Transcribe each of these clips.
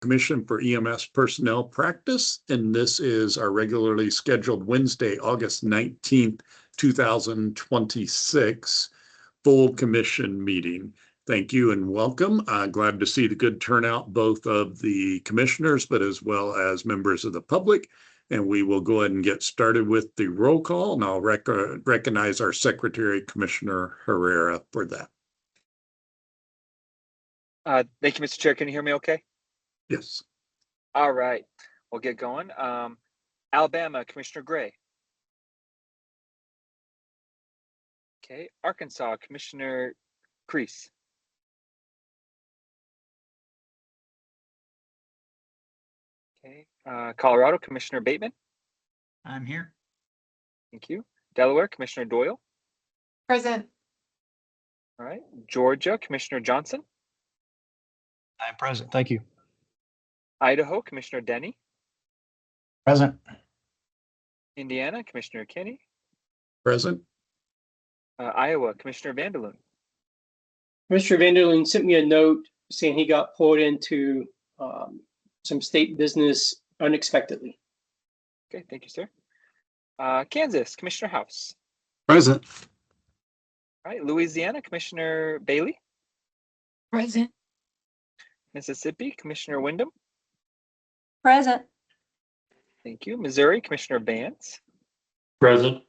Commission for EMS Personnel Practice, and this is our regularly scheduled Wednesday, August 19th, 2026, full commission meeting. Thank you and welcome. Glad to see the good turnout, both of the commissioners, but as well as members of the public. And we will go ahead and get started with the roll call, and I'll recognize our Secretary, Commissioner Herrera, for that. Thank you, Mr. Chair. Can you hear me okay? Yes. All right, we'll get going. Alabama, Commissioner Gray. Okay, Arkansas, Commissioner Crease. Okay, Colorado, Commissioner Bateman. I'm here. Thank you. Delaware, Commissioner Doyle. Present. All right, Georgia, Commissioner Johnson. I'm present. Thank you. Idaho, Commissioner Denny. Present. Indiana, Commissioner Kinney. Present. Iowa, Commissioner Vanderloon. Mr. Vanderloon sent me a note saying he got pulled into some state business unexpectedly. Okay, thank you, sir. Kansas, Commissioner House. Present. All right, Louisiana, Commissioner Bailey. Present. Mississippi, Commissioner Wyndham. Present. Thank you. Missouri, Commissioner Vance. Present.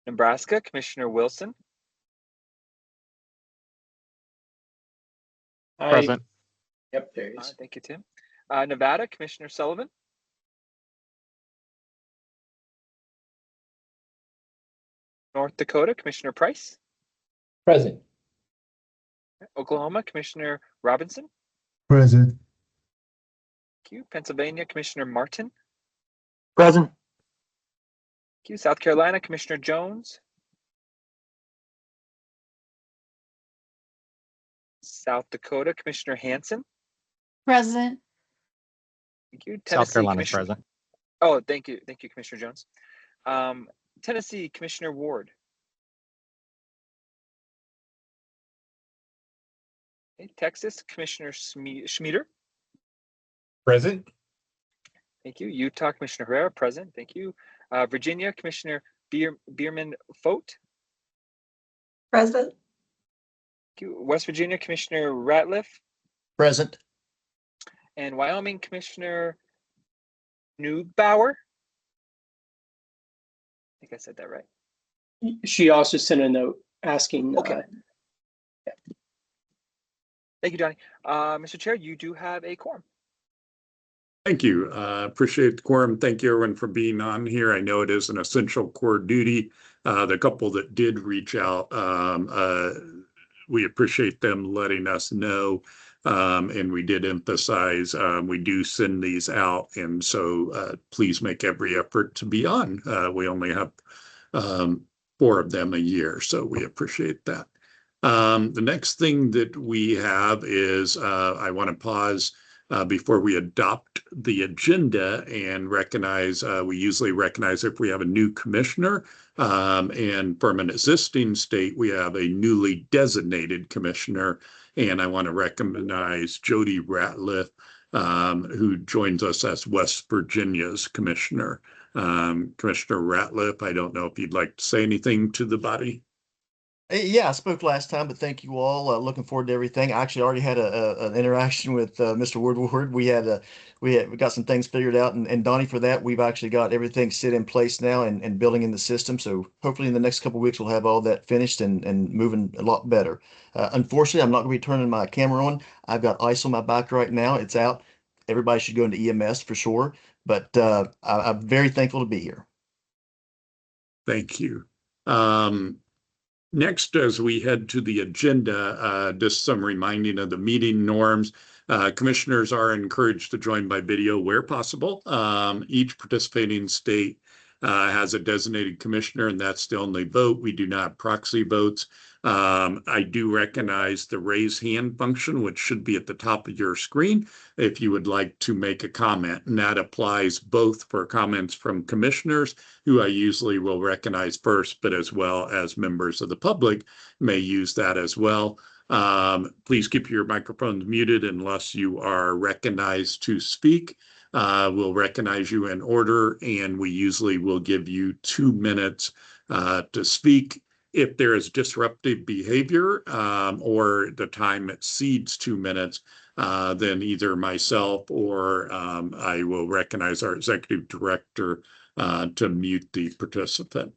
Nebraska, Commissioner Wilson. Present. Yep, there he is. Thank you, Tim. Nevada, Commissioner Sullivan. North Dakota, Commissioner Price. Present. Oklahoma, Commissioner Robinson. Present. Thank you. Pennsylvania, Commissioner Martin. Present. Thank you. South Carolina, Commissioner Jones. South Dakota, Commissioner Hanson. Present. Thank you. Tennessee, South Carolina is Commissioner... present. Oh, thank you. Thank you, Commissioner Jones. Tennessee, Commissioner Ward. Okay. Texas, Commissioner Schmieder. Present. Thank you. Utah, Commissioner Herrera, present. Thank you. Virginia, Commissioner Bierman Fote. Present. Thank you. West Virginia, Commissioner Ratliff. Present. And Wyoming, Commissioner Neubauer. I think I said that right. She also sent a note asking. Okay. Thank you, Johnny. Mr. Chair, you do have a quorum. Thank you. Appreciate the quorum. Thank you, everyone, for being on here. I know it is an essential core duty. The couple that did reach out, we appreciate them letting us know. And we did emphasize we do send these out. And so please make every effort to be on. We only have 4 of them a year, so we appreciate that. The next thing that we have is I want to pause before we adopt the agenda and recognize, we usually recognize if we have a new commissioner, and from an existing state, we have a newly designated commissioner. And I want to recognize Jody Ratliff, who joins us as West Virginia's commissioner. Commissioner Ratliff, I don't know if you'd like to say anything to the body. Yeah, I spoke last time, but thank you all. Looking forward to everything. I actually already had an interaction with Mr. Woodward. We got some things figured out, and Donnie, for that, we've actually got everything set in place now and building in the system. So hopefully in the next couple of weeks we'll have all that finished and moving a lot better. Unfortunately, I'm not going to be turning my camera on. I've got ice on my back right now. It's out. Everybody should go into EMS for sure. But I'm very thankful to be here. Thank you. Next, as we head to the agenda, just some reminding of the meeting norms. Commissioners are encouraged to join by video where possible. Each participating state has a designated commissioner, and that's the only vote. We do not have proxy votes. I do recognize the raise hand function, which should be at the top of your screen if you would like to make a comment. And that applies both for comments from commissioners, who I usually will recognize first, but as well as members of the public may use that as well. Please keep your microphones muted unless you are recognized to speak. We'll recognize you in order, and we usually will give you 2 minutes to speak. If there is disruptive behavior or the time exceeds 2 minutes, then either myself or I will recognize our executive director to mute the participant.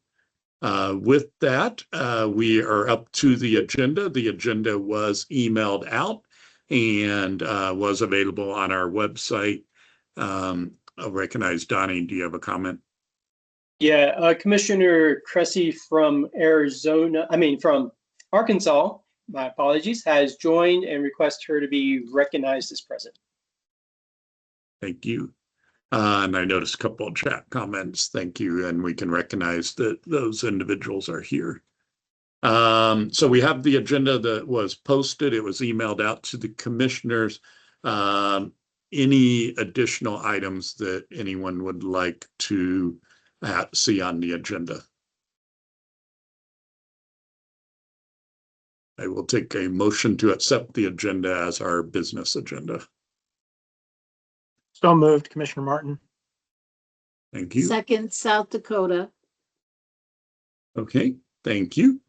With that, we are up to the agenda. The agenda was emailed out and was available on our website. I'll recognize Donnie. Do you have a comment? Yeah, Commissioner Cressy from from Arkansas, my apologies, has joined and requests her to be recognized as present. Thank you. And I noticed a couple of chat comments. Thank you. And we can recognize that those individuals are here. So we have the agenda that was posted. It was emailed out to the commissioners. Any additional items that anyone would like to see on the agenda? I will take a motion to accept the agenda as our business agenda. So moved, Commissioner Martin. Thank you. Second, South Dakota. Okay, thank you.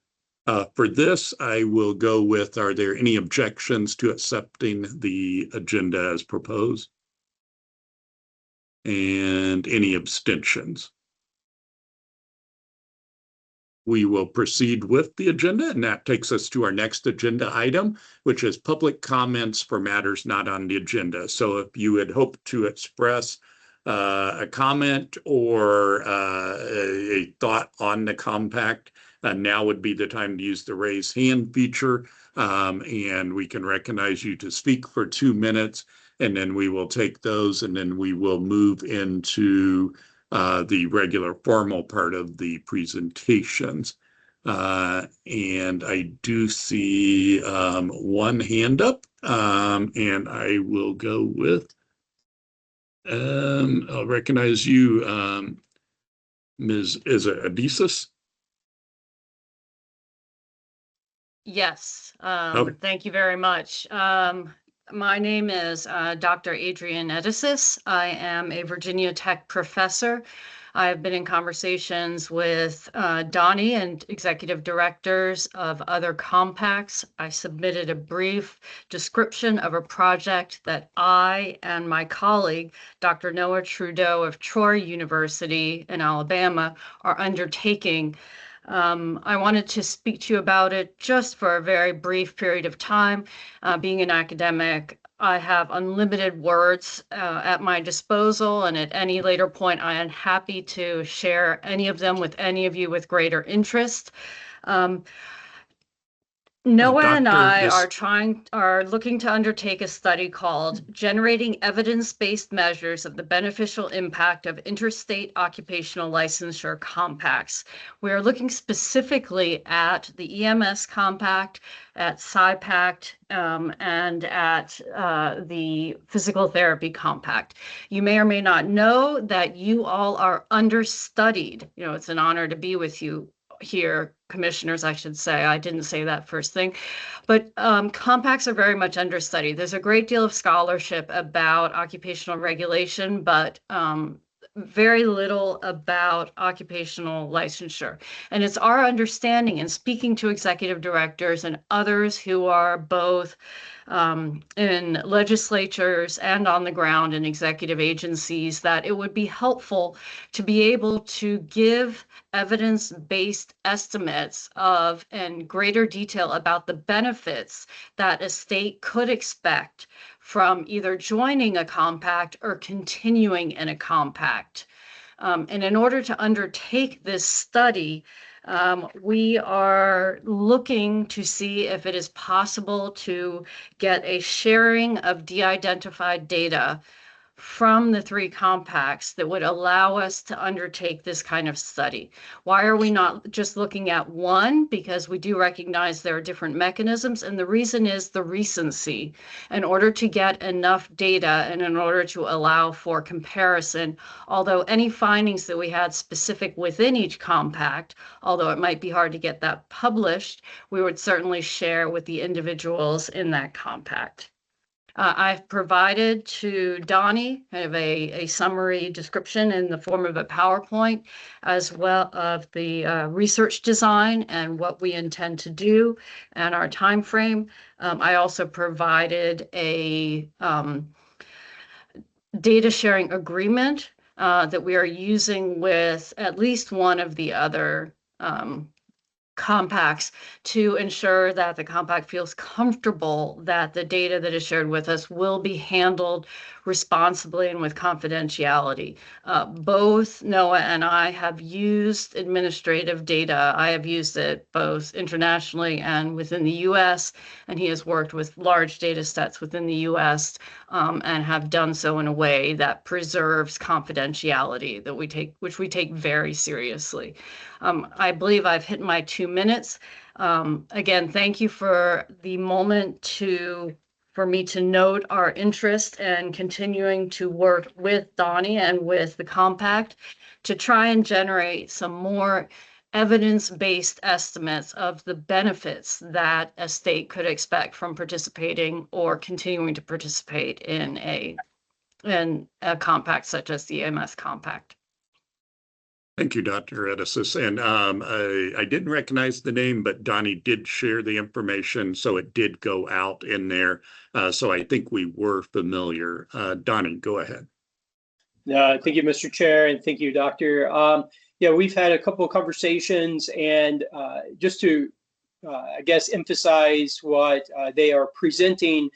For this, I will go with, are there any objections to accepting the agenda as proposed? And any abstentions? We will proceed with the agenda, and that takes us to our next agenda item, which is public comments for matters not on the agenda. So if you had hoped to express a comment or a thought on the compact, now would be the time to use the raise hand feature, and we can recognize you to speak for 2 minutes, and then we will take those, and then we will move into the regular formal part of the presentations. And I do see one hand up, and I will go with, I'll recognize you, Ms. Is it Adisas? Yes, Okay. thank you very much. My name is Dr. Adrienne Edisis. I am a Virginia Tech professor. I have been in conversations with Donnie and executive directors of other compacts. I submitted a brief description of a project that I and my colleague, Dr. Noah Trudeau of Troy University in Alabama, are undertaking. I wanted to speak to you about it just for a very brief period of time. Being an academic, I have unlimited words at my disposal, and at any later point, I am happy to share any of them with any of you with greater interest. Noah and I are looking to undertake a study called Generating Evidence-Based Measures of the Beneficial Impact of Interstate Occupational Licensure Compacts. We are looking specifically at the EMS compact, at SciPact, and at the physical therapy compact. You may or may not know that you all are understudied. You know, it's an honor to be with you here, commissioners, I should say. I didn't say that first thing, but compacts are very much understudied. There's a great deal of scholarship about occupational regulation, but very little about occupational licensure. And it's our understanding, in speaking to executive directors and others who are both in legislatures and on the ground in executive agencies, that it would be helpful to be able to give evidence-based estimates of in greater detail about the benefits that a state could expect from either joining a compact or continuing in a compact. And in order to undertake this study, we are looking to see if it is possible to get a sharing of de-identified data from the 3 compacts that would allow us to undertake this kind of study. Why are we not just looking at one? Because we do recognize there are different mechanisms, and the reason is the recency. In order to get enough data and in order to allow for comparison, although any findings that we had specific within each compact, although it might be hard to get that published, we would certainly share with the individuals in that compact. I've provided to Donnie kind of a summary description in the form of a PowerPoint, as well of the research design and what we intend to do and our time frame. I also provided a data sharing agreement that we are using with at least one of the other compacts to ensure that the compact feels comfortable that the data that is shared with us will be handled responsibly and with confidentiality. Both Noah and I have used administrative data. I have used it both internationally and within the US, and he has worked with large data sets within the US and have done so in a way that preserves confidentiality that which we take very seriously. I believe I've hit my 2 minutes. Again, thank you for the moment for me to note our interest in continuing to work with Donnie and with the compact to try and generate some more evidence-based estimates of the benefits that a state could expect from participating or continuing to participate in a compact such as the EMS compact. Thank you, Dr. Edison. And I didn't recognize the name, but Donnie did share the information, so it did go out in there. So I think we were familiar. Donnie, go ahead. Thank you, Mr. Chair, and thank you, Doctor. Yeah, we've had a couple of conversations, and just to, I guess, emphasize what they are presenting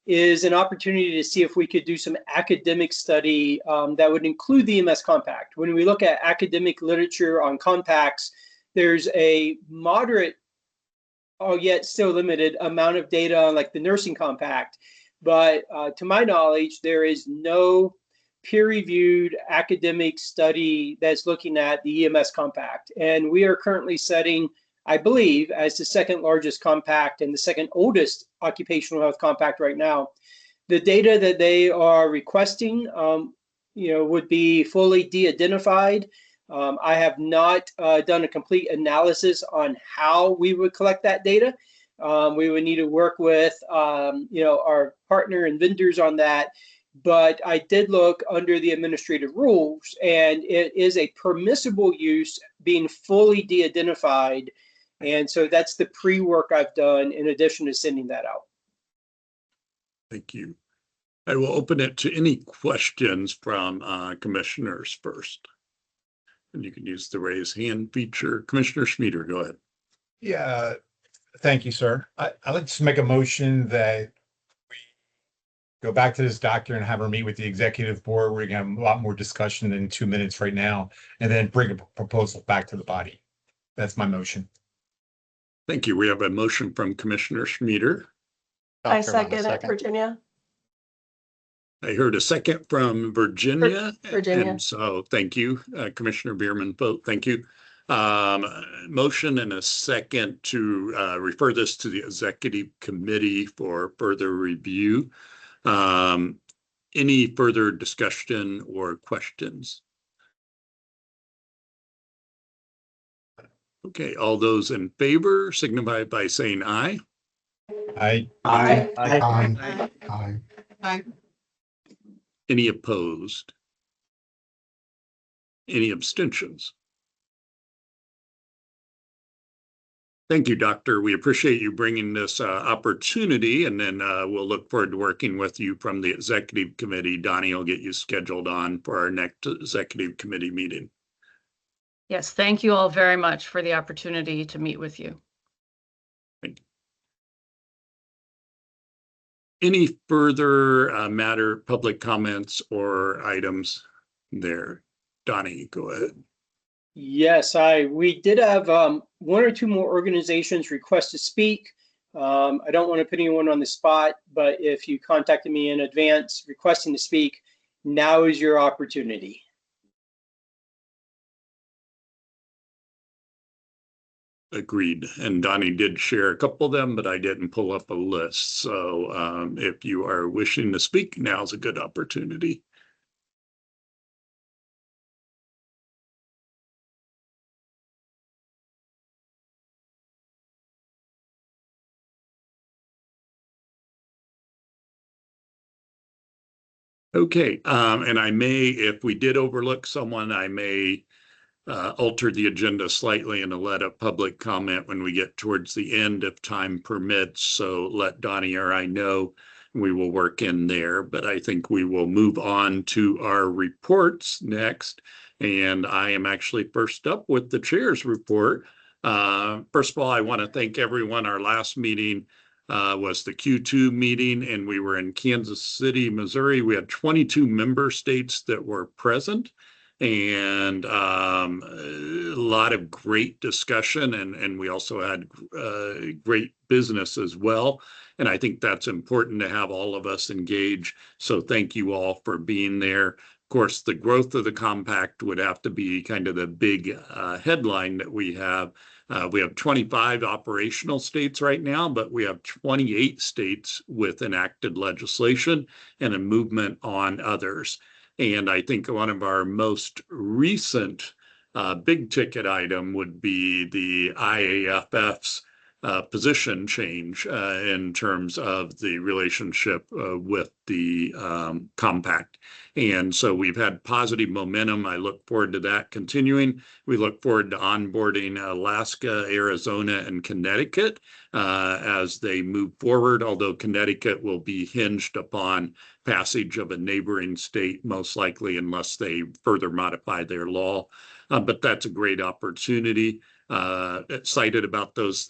is an opportunity to see if we could do some academic study that would include the EMS compact. When we look at academic literature on compacts, there's a moderate, yet still limited amount of data on like the nursing compact. But to my knowledge, there is no peer-reviewed academic study that's looking at the EMS compact. And we are currently setting, I believe, as the second largest compact and the second oldest occupational health compact right now. The data that they are requesting, would be fully de-identified. I have not done a complete analysis on how we would collect that data. We would need to work with, our partner and vendors on that. But I did look under the administrative rules, and it is a permissible use being fully de-identified. And so that's the pre-work I've done in addition to sending that out. Thank you. I will open it to any questions from commissioners first. And you can use the raise hand feature. Commissioner Schmieder, go ahead. Yeah, thank you, sir. I'd like to make a motion that we go back to this doctor and have her meet with the executive board. We're gonna have a lot more discussion than 2 minutes right now, and then bring a proposal back to the body. That's my motion. Thank you. We have a motion from Commissioner Schmieder. I second it, Virginia. I heard a second from Virginia. Virginia. And so thank you, Commissioner Bierman. Vote. Thank you. Motion and a second to refer this to the executive committee for further review. Any further discussion or questions? Okay, all those in favor signify by saying aye. Aye. Aye. Aye. Aye. Aye. Any opposed? Any abstentions? Thank you, Doctor. We appreciate you bringing this opportunity, and then we'll look forward to working with you from the executive committee. Donnie will get you scheduled on for our next executive committee meeting. Yes, thank you all very much for the opportunity to meet with you. Thank you. Any further public comments or items there? Donnie, go ahead. Yes, we did have one or two more organizations request to speak. I don't want to put anyone on the spot, but if you contacted me in advance requesting to speak, now is your opportunity. Agreed. And Donnie did share a couple of them, but I didn't pull up a list. So if you are wishing to speak, now's a good opportunity. Okay, and I may, if we did overlook someone, I may alter the agenda slightly and let a public comment when we get towards the end if time permits. So let Donnie or I know. We will work in there, but I think we will move on to our reports next. And I am actually first up with the chair's report. First of all, I want to thank everyone. Our last meeting was the Q2 meeting, and we were in Kansas City, Missouri. We had 22 member states that were present, and a lot of great discussion, and we also had great business as well. And I think that's important to have all of us engage. So thank you all for being there. Of course, the growth of the compact would have to be kind of the big headline that we have. We have 25 operational states right now, but we have 28 states with enacted legislation and a movement on others. And I think one of our most recent big ticket item would be the IAFF's position change in terms of the relationship with the compact. And so we've had positive momentum. I look forward to that continuing. We look forward to onboarding Alaska, Arizona, and Connecticut as they move forward, although Connecticut will be hinged upon passage of a neighboring state, most likely, unless they further modify their law. But that's a great opportunity. Excited about those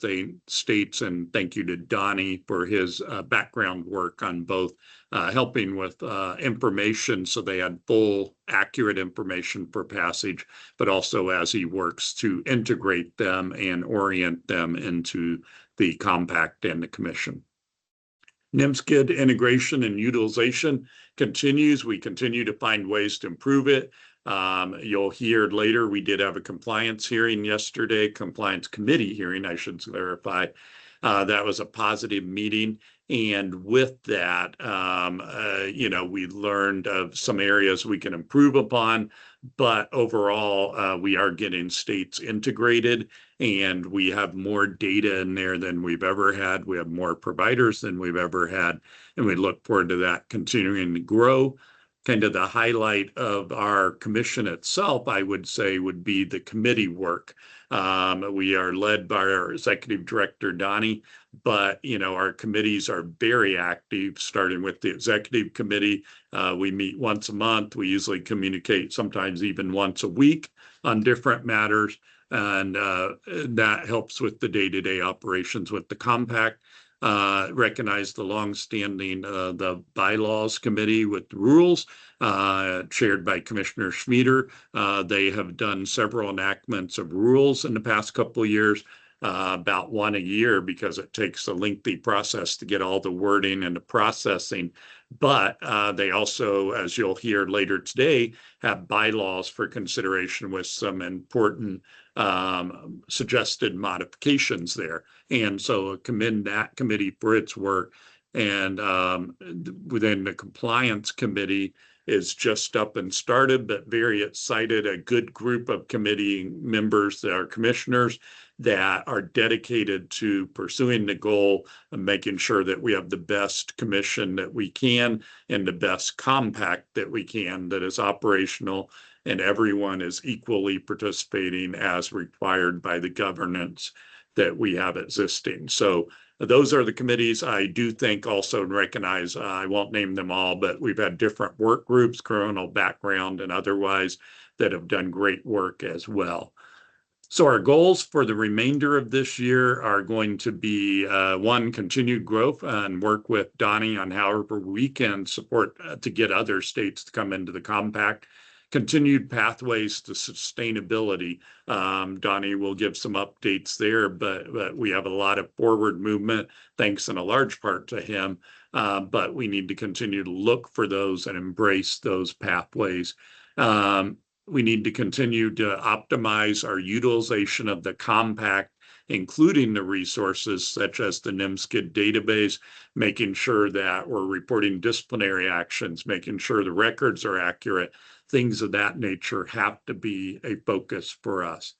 states, and thank you to Donnie for his background work on both helping with information so they had full, accurate information for passage, but also as he works to integrate them and orient them into the compact and the commission. NIMSKID integration and utilization continues. We continue to find ways to improve it. You'll hear later, we did have a compliance hearing yesterday, compliance committee hearing, I should clarify. That was a positive meeting. And with that, we learned of some areas we can improve upon, but overall, we are getting states integrated, and we have more data in there than we've ever had. We have more providers than we've ever had, and we look forward to that continuing to grow. Kind of the highlight of our commission itself, I would say, would be the committee work. We are led by our executive director, Donnie, but, our committees are very active, starting with the executive committee. We meet once a month. We usually communicate sometimes even once a week on different matters, and that helps with the day-to-day operations with the compact. Recognize the longstanding the bylaws committee with the rules, chaired by Commissioner Schmieder. They have done several enactments of rules in the past couple of years, about one a year, because it takes a lengthy process to get all the wording and the processing. But they also, as you'll hear later today, have bylaws for consideration with some important suggested modifications there. And so I commend that committee for its work. And within the compliance committee is just up and started, but very excited. A good group of committee members that are commissioners that are dedicated to pursuing the goal of making sure that we have the best commission that we can and the best compact that we can that is operational, and everyone is equally participating as required by the governance that we have existing. So those are the committees. I do think also and recognize, I won't name them all, but we've had different work groups, criminal background and otherwise, that have done great work as well. So our goals for the remainder of this year are going to be, one, continued growth and work with Donnie on however we can support to get other states to come into the compact. Continued pathways to sustainability. Donnie will give some updates there, but we have a lot of forward movement, thanks in a large part to him, but we need to continue to look for those and embrace those pathways. We need to continue to optimize our utilization of the compact, including the resources such as the NIMSKID database, making sure that we're reporting disciplinary actions, making sure the records are accurate. Things of that nature have to be a focus for us.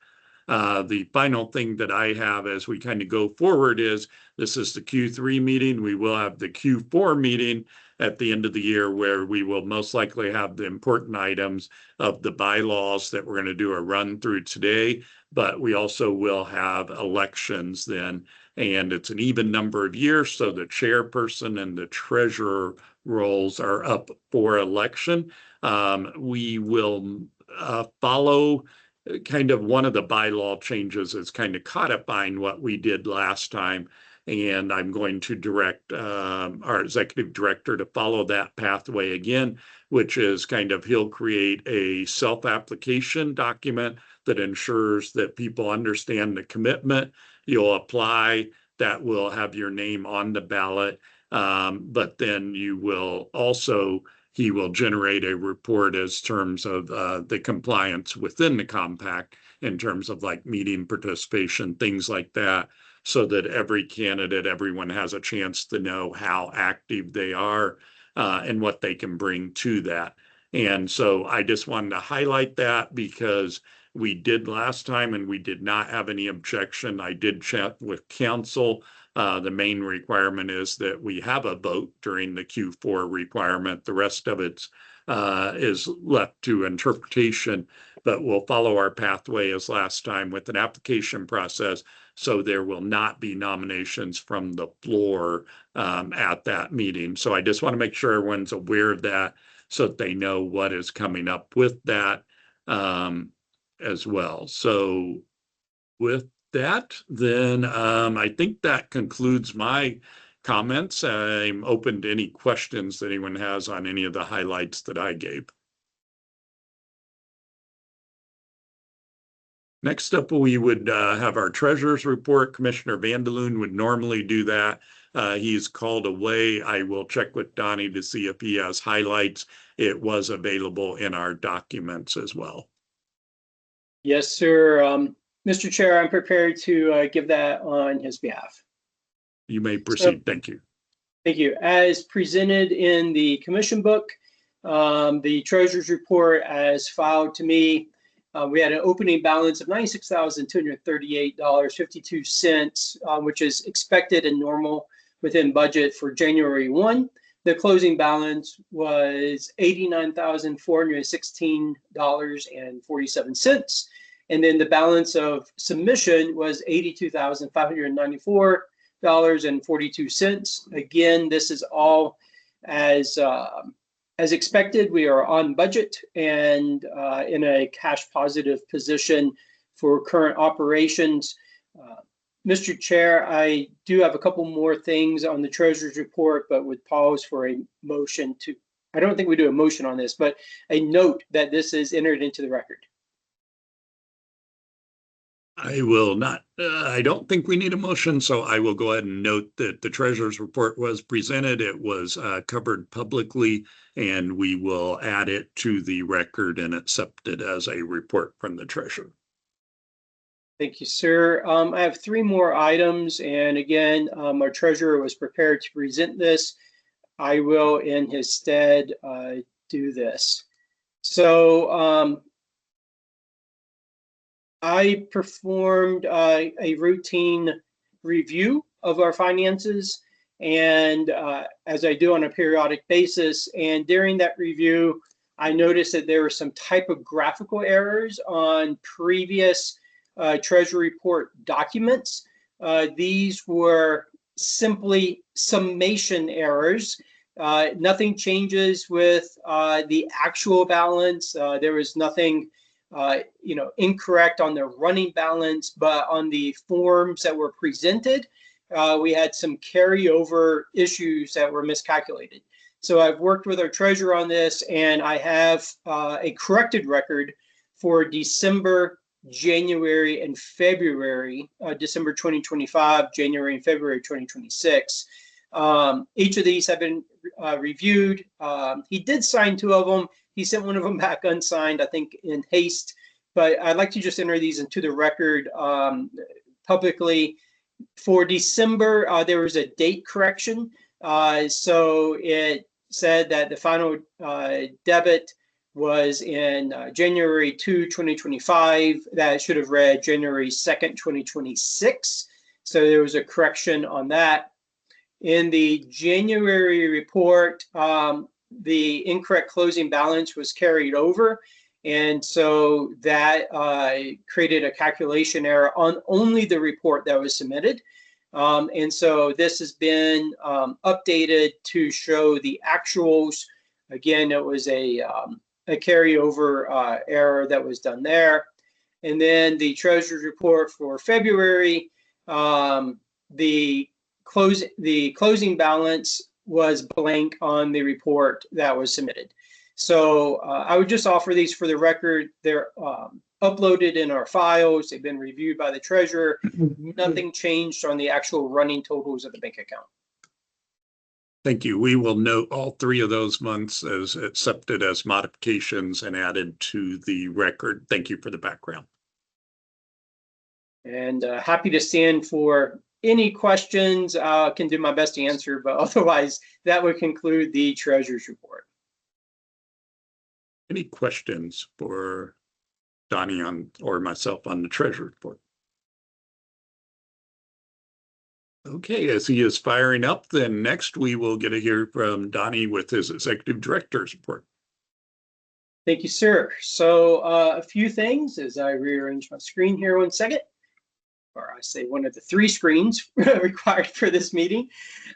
The final thing that I have as we kind of go forward is this is the Q3 meeting. We will have the Q4 meeting at the end of the year where we will most likely have the important items of the bylaws that we're going to do a run through today, but we also will have elections then, and it's an even number of years, so the chairperson and the treasurer roles are up for election. We will follow kind of one of the bylaw changes is kind of codifying what we did last time. And I'm going to direct our executive director to follow that pathway again, which is kind of he'll create a self-application document that ensures that people understand the commitment. You'll apply, that will have your name on the ballot. But then you will also, he will generate a report as terms of the compliance within the compact in terms of like meeting participation, things like that, so that every candidate, everyone has a chance to know how active they are and what they can bring to that. And so I just wanted to highlight that because we did last time and we did not have any objection. I did chat with council. The main requirement is that we have a vote during the Q4 requirement. The rest of it is left to interpretation, but we'll follow our pathway as last time with an application process. So there will not be nominations from the floor at that meeting. So I just want to make sure everyone's aware of that so that they know what is coming up with that as well. So with that, then I think that concludes my comments. I'm open to any questions that anyone has on any of the highlights that I gave. Next up, we would have our treasurer's report. Commissioner Vandeloon would normally do that. He's called away. I will check with Donnie to see if he has highlights. It was available in our documents as well. Yes, sir. Mr. Chair, I'm prepared to give that on his behalf. You may proceed. Thank you. Thank you. As presented in the commission book, the treasurer's report as filed to me, we had an opening balance of $96,238.52, which is expected and normal within budget for January 1. The closing balance was $89,416.47. And then the balance of submission was $82,594.42. Again, this is all as expected. We are on budget and in a cash positive position for current operations. Mr. Chair, I do have a couple more things on the treasurer's report, but would pause for a motion to, I don't think we do a motion on this, but a note that this is entered into the record. I will not, I don't think we need a motion, so I will go ahead and note that the treasurer's report was presented. It was covered publicly, and we will add it to the record and accept it as a report from the treasurer. Thank you, sir. I have three more items, and again, our treasurer was prepared to present this. I will, in his stead, do this. So I performed a routine review of our finances, and as I do on a periodic basis, and during that review, I noticed that there were some typographical errors on previous Treasury report documents. These were simply summation errors. Nothing changes with the actual balance. There was nothing incorrect on the running balance, but on the forms that were presented, we had some carryover issues that were miscalculated. So I've worked with our treasurer on this, and I have a corrected record for December, January, and February, December 2025, January and February 2026. Each of these have been reviewed. He did sign 2 of them. He sent one of them back unsigned, I think in haste, but I'd like to just enter these into the record publicly. For December, there was a date correction. So it said that the final debit was in January 2, 2025. That should have read January 2nd, 2026. So there was a correction on that. In the January report, the incorrect closing balance was carried over. And so that created a calculation error on only the report that was submitted. And so this has been updated to show the actuals. Again, it was a carryover error that was done there. And then the treasurer's report for February, the closing balance was blank on the report that was submitted. So I would just offer these for the record. They're uploaded in our files. They've been reviewed by the treasurer. Nothing changed on the actual running totals of the bank account. Thank you. We will note all 3 of those months as accepted as modifications and added to the record. Thank you for the background. And happy to stand for any questions. Can do my best to answer, but otherwise that would conclude the treasurer's report. Any questions for Donnie or myself on the treasury report? Okay, as he is firing up, then next we will get to hear from Donnie with his executive director's report. Thank you, sir. So a few things as I rearrange my screen here 1 second, or I say one of the 3 screens required for this meeting.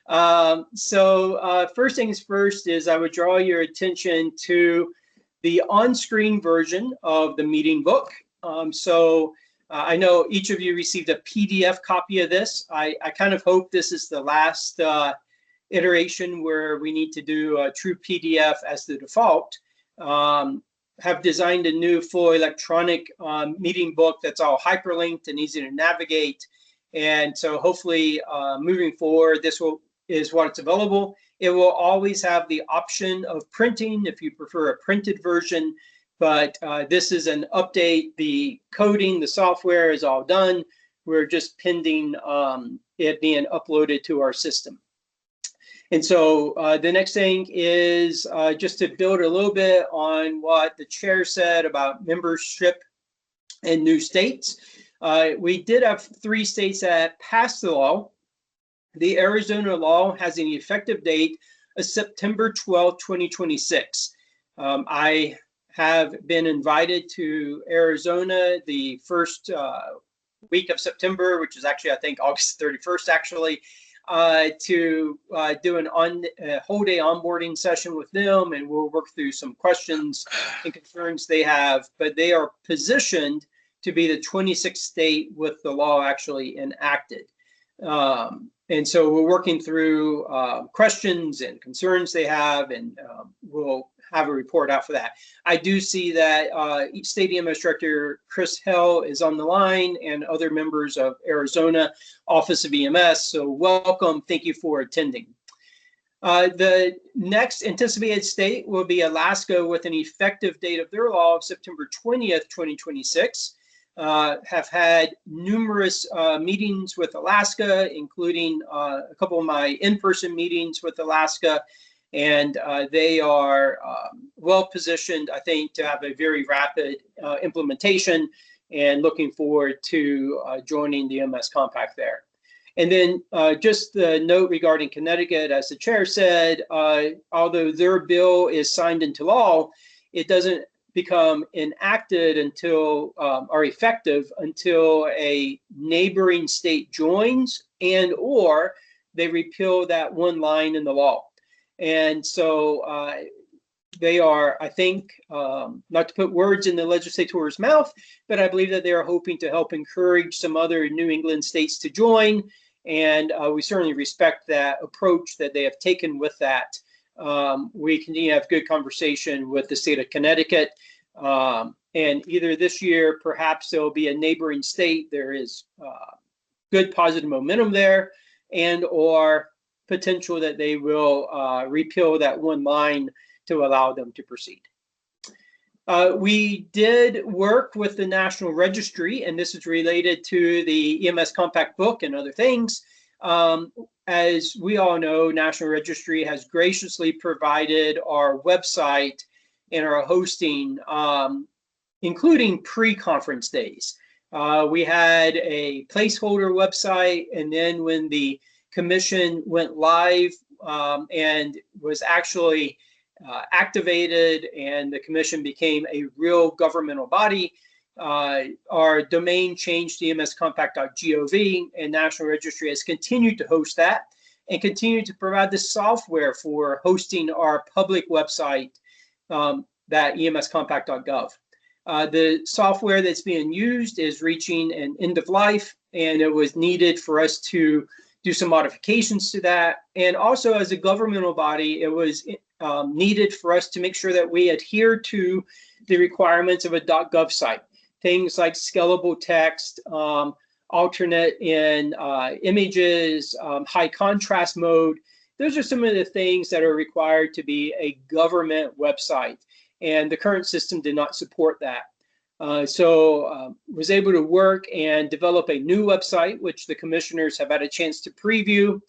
First things first is I would draw your attention to the on-screen version of the meeting book. I know each of you received a PDF copy of this. I kind of hope this is the last iteration where we need to do a true PDF as the default. Have designed a new full electronic meeting book that's all hyperlinked and easy to navigate. And so hopefully moving forward, this is what's available. It will always have the option of printing if you prefer a printed version, but this is an update. The coding, the software is all done. We're just pending it being uploaded to our system. And so the next thing is just to build a little bit on what the chair said about membership in new states. We did have 3 states that passed the law. The Arizona law has an effective date of September 12, 2026. I have been invited to Arizona the first week of September, which is actually, I think, August 31st, actually, to do a whole day onboarding session with them, and we'll work through some questions and concerns they have. But they are positioned to be the 26th state with the law actually enacted. And so we're working through questions and concerns they have, and we'll have a report out for that. I do see that State EMS Director Chris Hell is on the line and other members of Arizona Office of EMS. So welcome. Thank you for attending. The next anticipated state will be Alaska with an effective date of their law of September 20th, 2026. Have had numerous meetings with Alaska, including a couple of my in-person meetings with Alaska, and they are well positioned, I think, to have a very rapid implementation, and looking forward to joining the EMS Compact there. And then just the note regarding Connecticut, as the chair said, although their bill is signed into law, it doesn't become enacted until or effective until a neighboring state joins and or they repeal that one line in the law. And so they are, I think, not to put words in the legislator's mouth, but I believe that they are hoping to help encourage some other New England states to join. And we certainly respect that approach that they have taken with that. We continue to have good conversation with the state of Connecticut. And either this year, perhaps there'll be a neighboring state. There is good positive momentum there, and or potential that they will repeal that one line to allow them to proceed. We did work with the National Registry, and this is related to the EMS Compact Book and other things. As we all know, National Registry has graciously provided our website and our hosting, including pre-conference days. We had a placeholder website, and then when the commission went live and was actually activated and the commission became a real governmental body, our domain changed to emscompact.gov, and National Registry has continued to host that and continue to provide the software for hosting our public website, that emscompact.gov. The software that's being used is reaching an end of life, and it was needed for us to do some modifications to that. And also, as a governmental body, it was needed for us to make sure that we adhere to the requirements of a .gov site. Things like scalable text, alternate in images, high contrast mode. Those are some of the things that are required to be a government website. And the current system did not support that. So was able to work and develop a new website, which the commissioners have had a chance to preview.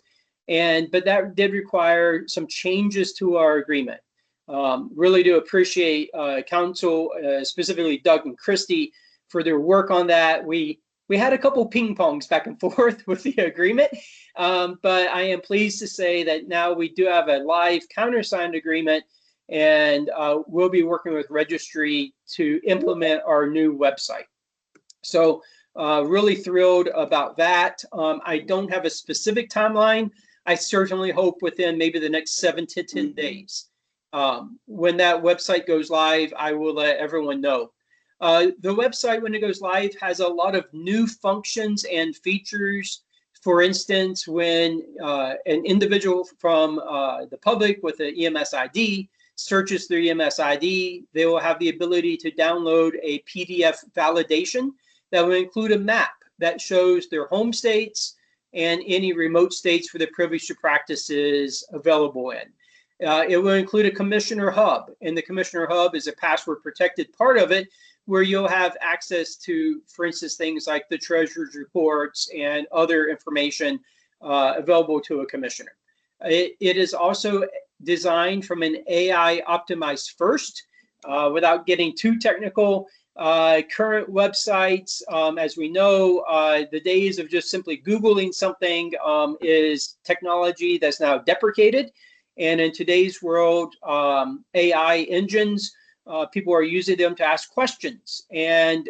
But that did require some changes to our agreement. Really do appreciate council, specifically Doug and Christy, for their work on that. We had a couple ping pongs back and forth with the agreement, but I am pleased to say that now we do have a live countersigned agreement, and we'll be working with Registry to implement our new website. So really thrilled about that. I don't have a specific timeline. I certainly hope within maybe the next 7 to 10 days. When that website goes live, I will let everyone know. The website, when it goes live, has a lot of new functions and features. For instance, when an individual from the public with an EMS ID searches through EMS ID, they will have the ability to download a PDF validation that will include a map that shows their home states and any remote states for the privilege to practice is available in. It will include a commissioner hub, and the commissioner hub is a password protected part of it, where you'll have access to, for instance, things like the treasurer's reports and other information available to a commissioner. It is also designed from an AI optimized first, without getting too technical. Current websites, as we know, the days of just simply Googling something is technology that's now deprecated. And in today's world, AI engines, people are using them to ask questions. And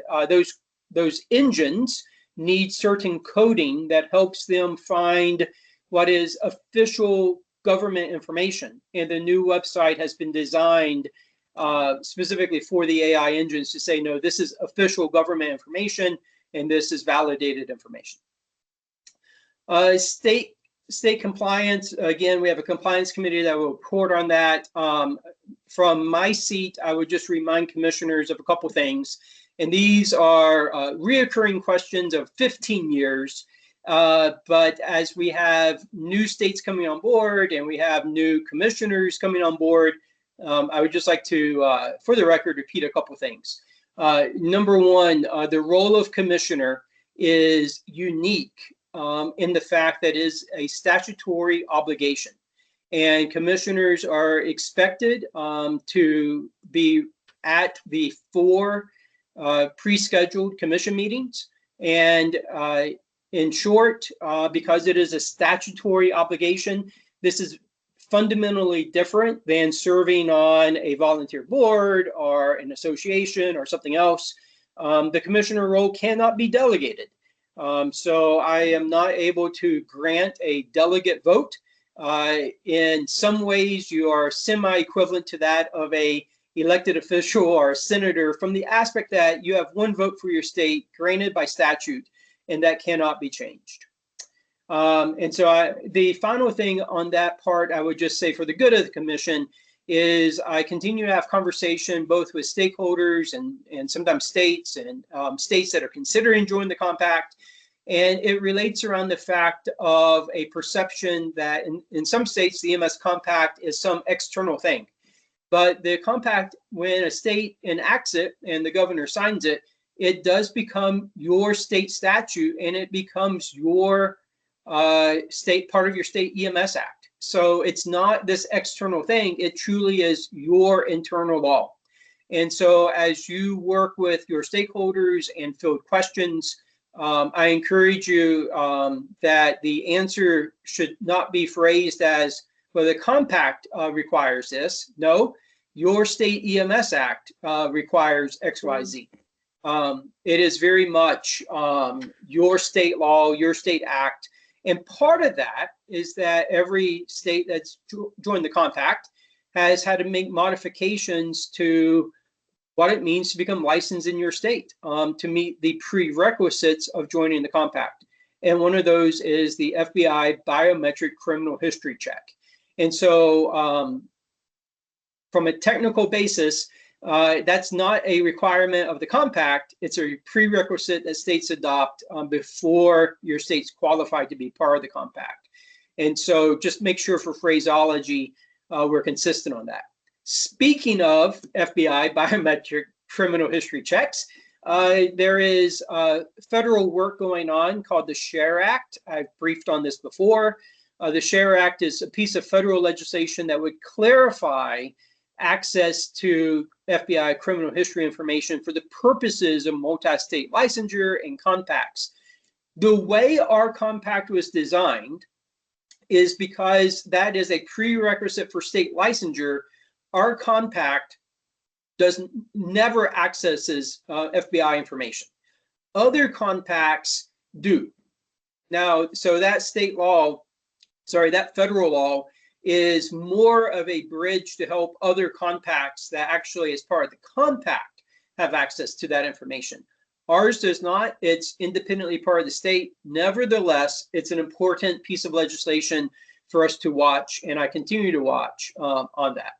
those engines need certain coding that helps them find what is official government information. And the new website has been designed specifically for the AI engines to say, no, this is official government information, and this is validated information. State compliance, again, we have a compliance committee that will report on that. From my seat, I would just remind commissioners of a couple things. And these are reoccurring questions of 15 years. But as we have new states coming on board and we have new commissioners coming on board, I would just like to, for the record, repeat a couple things. Number one, the role of commissioner is unique in the fact that it is a statutory obligation. And commissioners are expected to be at the 4 pre-scheduled commission meetings. And in short, because it is a statutory obligation, this is fundamentally different than serving on a volunteer board or an association or something else. The commissioner role cannot be delegated. So I am not able to grant a delegate vote. In some ways, you are semi-equivalent to that of a elected official or a senator, from the aspect that you have 1 vote for your state granted by statute, and that cannot be changed. And so the final thing on that part, I would just say for the good of the commission, is I continue to have conversation both with stakeholders and sometimes states and states that are considering joining the compact. And it relates around the fact of a perception that in some states, the EMS compact is some external thing. But the compact, when a state enacts it and the governor signs it, it does become your state statute, and it becomes your state, part of your state EMS Act. So it's not this external thing, it truly is your internal law. And so as you work with your stakeholders and field questions, I encourage you that the answer should not be phrased as, well, the compact requires this. No, your state EMS Act requires XYZ. It is very much your state law, your state act. And part of that is that every state that's joined the compact has had to make modifications to what it means to become licensed in your state to meet the prerequisites of joining the compact. And one of those is the FBI biometric criminal history check. And so from a technical basis, that's not a requirement of the compact. It's a prerequisite that states adopt before your state's qualified to be part of the compact. And so just make sure for phraseology, we're consistent on that. Speaking of FBI biometric criminal history checks, there is federal work going on called the SHARE Act. I've briefed on this before. The SHARE Act is a piece of federal legislation that would clarify access to FBI criminal history information for the purposes of multi-state licensure and compacts. The way our compact was designed is because that is a prerequisite for state licensure. Our compact never accesses FBI information. Other compacts do. Now, so that state law, that federal law is more of a bridge to help other compacts that actually, as part of the compact, have access to that information. Ours does not. It's independently part of the state. Nevertheless, it's an important piece of legislation for us to watch, and I continue to watch on that.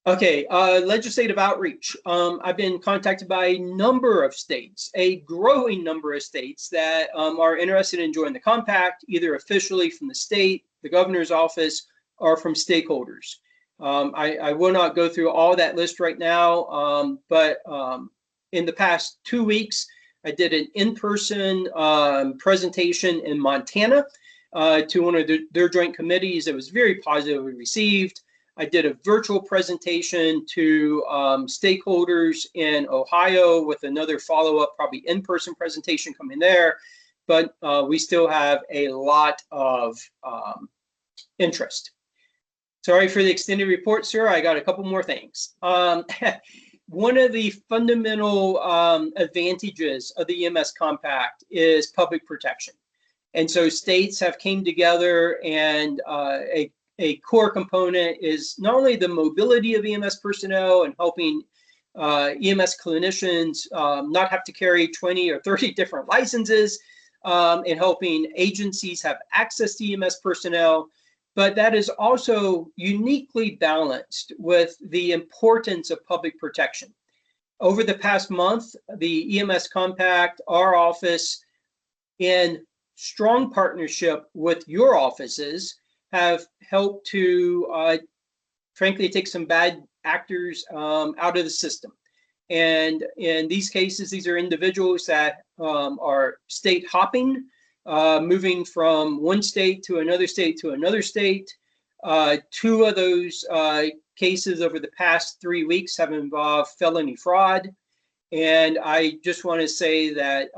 Okay, legislative outreach. I've been contacted by a number of states, a growing number of states that are interested in joining the compact, either officially from the state, the governor's office, or from stakeholders. I will not go through all that list right now, but in the past 2 weeks, I did an in-person presentation in Montana to one of their joint committees. It was very positively received. I did a virtual presentation to stakeholders in Ohio with another follow-up, probably in-person presentation coming there. But we still have a lot of interest. Sorry for the extended report, sir. I got a couple more things. One of the fundamental advantages of the EMS compact is public protection. And so states have came together, and a core component is not only the mobility of EMS personnel and helping EMS clinicians not have to carry 20 or 30 different licenses, and helping agencies have access to EMS personnel, but that is also uniquely balanced with the importance of public protection. Over the past month, the EMS Compact, our office, in strong partnership with your offices, have helped to, frankly, take some bad actors out of the system. And in these cases, these are individuals that are state hopping, moving from one state to another state to another state. 2 of those cases over the past 3 weeks have involved felony fraud. And I just want to say that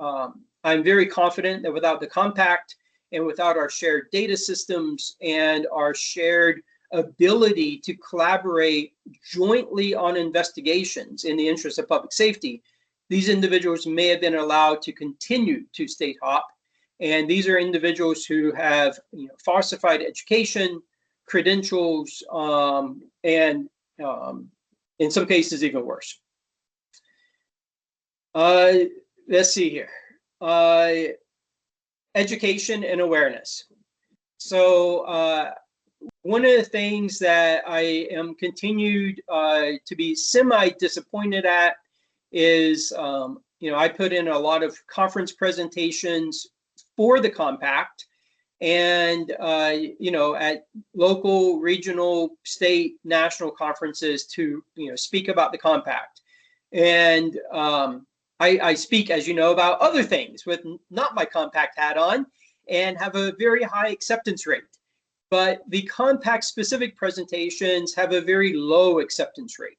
I'm very confident that without the compact and without our shared data systems and our shared ability to collaborate jointly on investigations in the interest of public safety, these individuals may have been allowed to continue to state hop. And these are individuals who have falsified education, credentials, and in some cases even worse. Let's see here. Education and awareness. So one of the things that I am continued to be semi-disappointed at is I put in a lot of conference presentations for the compact, and at local, regional, state, national conferences to speak about the compact. And I speak, as you know, about other things with not my compact hat on, and have a very high acceptance rate. But the compact specific presentations have a very low acceptance rate,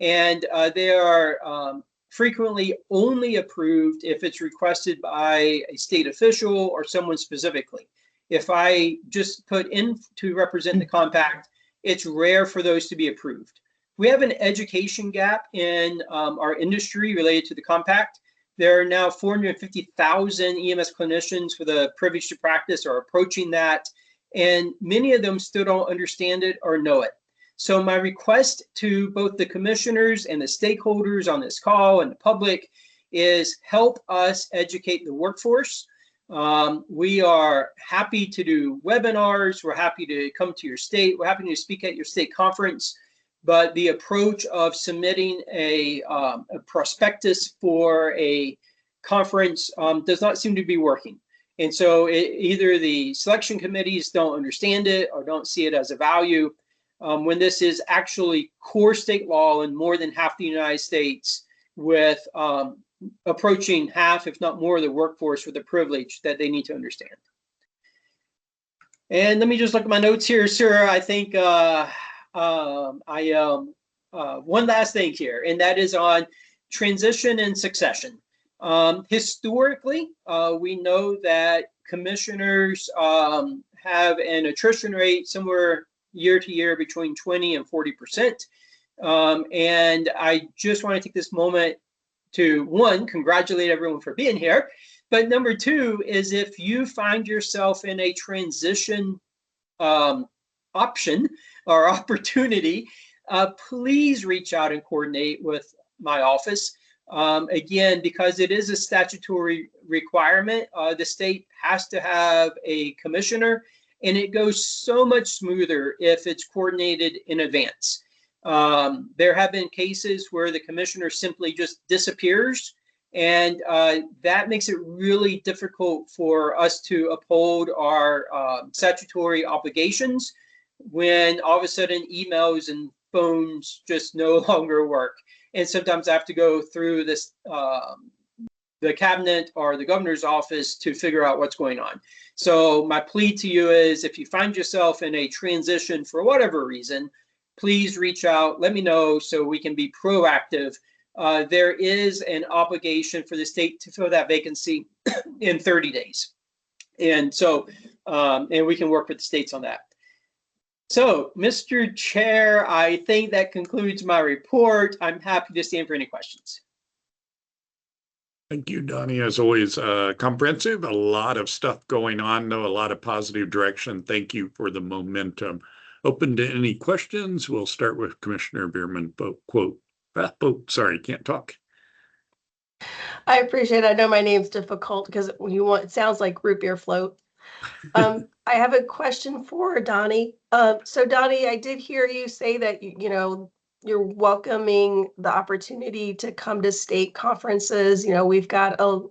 and they are frequently only approved if it's requested by a state official or someone specifically. If I just put in to represent the compact, it's rare for those to be approved. We have an education gap in our industry related to the compact. There are now 450,000 EMS clinicians with a privilege to practice or approaching that, and many of them still don't understand it or know it. So my request to both the commissioners and the stakeholders on this call and the public is help us educate the workforce. We are happy to do webinars. We're happy to come to your state. We're happy to speak at your state conference. But the approach of submitting a prospectus for a conference does not seem to be working. And so either the selection committees don't understand it or don't see it as a value. When this is actually core state law in more than half the United States, with approaching half, if not more, of the workforce with a privilege that they need to understand. And let me just look at my notes here, sir. I think one last thing here, and that is on transition and succession. Historically, we know that commissioners have an attrition rate somewhere year to year between 20 and 40%. And I just want to take this moment to, one, congratulate everyone for being here. But number two is, if you find yourself in a transition option or opportunity, please reach out and coordinate with my office. Again, because it is a statutory requirement, the state has to have a commissioner, and it goes so much smoother if it's coordinated in advance. There have been cases where the commissioner simply just disappears, and that makes it really difficult for us to uphold our statutory obligations when all of a sudden emails and phones just no longer work. And sometimes I have to go through this, the cabinet or the governor's office to figure out what's going on. So my plea to you is, if you find yourself in a transition for whatever reason, please reach out, let me know so we can be proactive. There is an obligation for the state to fill that vacancy in 30 days. And so, and we can work with the states on that. So, Mr. Chair, I think that concludes my report. I'm happy to stand for any questions. Thank you, Donnie. As always, comprehensive, a lot of stuff going on, though, a lot of positive direction. Thank you for the momentum. Open to any questions. We'll start with Commissioner Bierman. Sorry, can't talk. I appreciate it. I know my name's difficult because it sounds like root beer float. I have a question for Donnie. So Donnie, I did hear you say that, you're welcoming the opportunity to come to state conferences. We've got a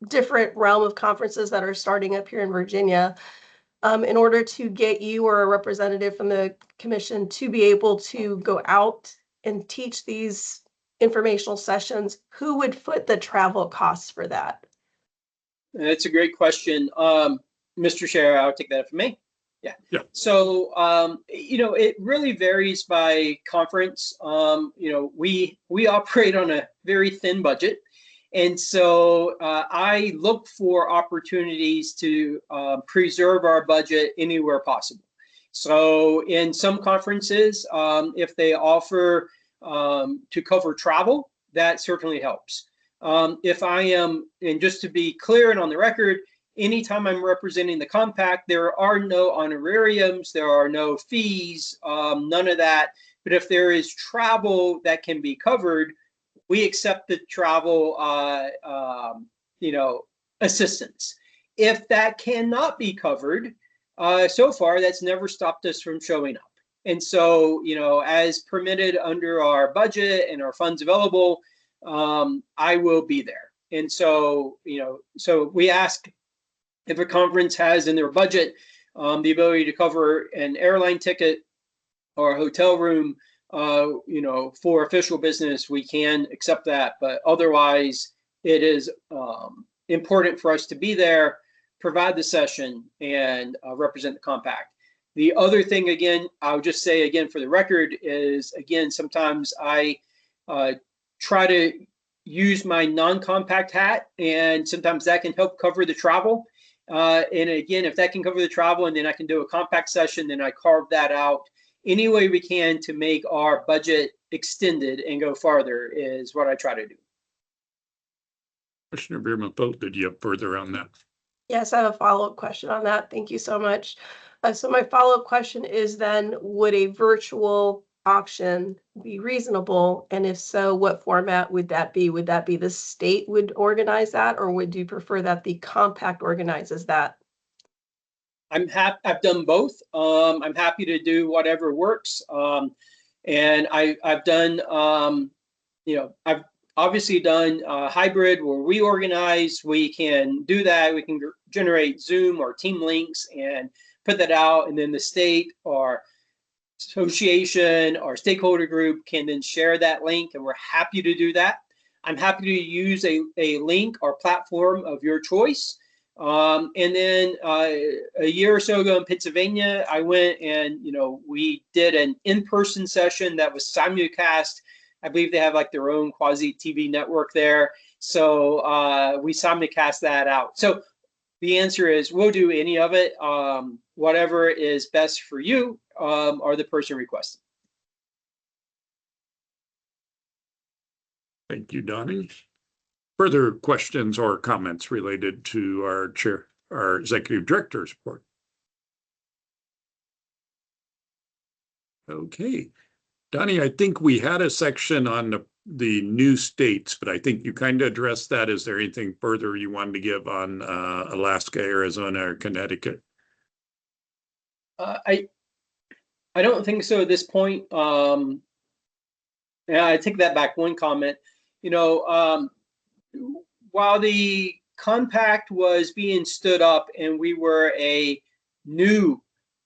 different realm of conferences that are starting up here in Virginia. In order to get you or a representative from the commission to be able to go out and teach these informational sessions, who would foot the travel costs for that? That's a great question. Mr. Chair, I'll take that from me. Yeah. So, it really varies by conference. We operate on a very thin budget. And so I look for opportunities to preserve our budget anywhere possible. So in some conferences, if they offer to cover travel, that certainly helps. If I am, and just to be clear and on the record, anytime I'm representing the compact, there are no honorariums, there are no fees, none of that. But if there is travel that can be covered, we accept the travel, assistance. If that cannot be covered, so far, that's never stopped us from showing up. And so, as permitted under our budget and our funds available, I will be there. And so, so we ask if a conference has in their budget the ability to cover an airline ticket or a hotel room, for official business, we can accept that. But otherwise, it is important for us to be there, provide the session, and represent the compact. The other thing, again, I'll just say again for the record is, again, sometimes I try to use my non-compact hat, and sometimes that can help cover the travel. And again, if that can cover the travel and then I can do a compact session, then I carve that out. Any way we can to make our budget extended and go farther is what I try to do. Commissioner Bierman, did you have further on that? Yes, I have a follow-up question on that. Thank you so much. So my follow-up question is then, would a virtual auction be reasonable? And if so, what format would that be? Would that be the state would organize that, or would you prefer that the compact organizes that? I'm happy. I've done both. I'm happy to do whatever works. And I've done, I've obviously done hybrid where we organize. We can do that. We can generate Zoom or team links and put that out, and then the state or association or stakeholder group can then share that link, and we're happy to do that. I'm happy to use a link or platform of your choice. And then a year or so ago in Pennsylvania, I went and, we did an in-person session that was simulcast. I believe they have like their own quasi TV network there. So we simulcast that out. So the answer is we'll do any of it, whatever is best for you or the person requesting. Thank you, Donnie. Further questions or comments related to our executive director's report? Okay. Donnie, I think we had a section on the new states, but I think you kind of addressed that. Is there anything further you wanted to give on Alaska, Arizona, or Connecticut? I don't think so at this point. And I take that back. One comment, while the compact was being stood up and we were a new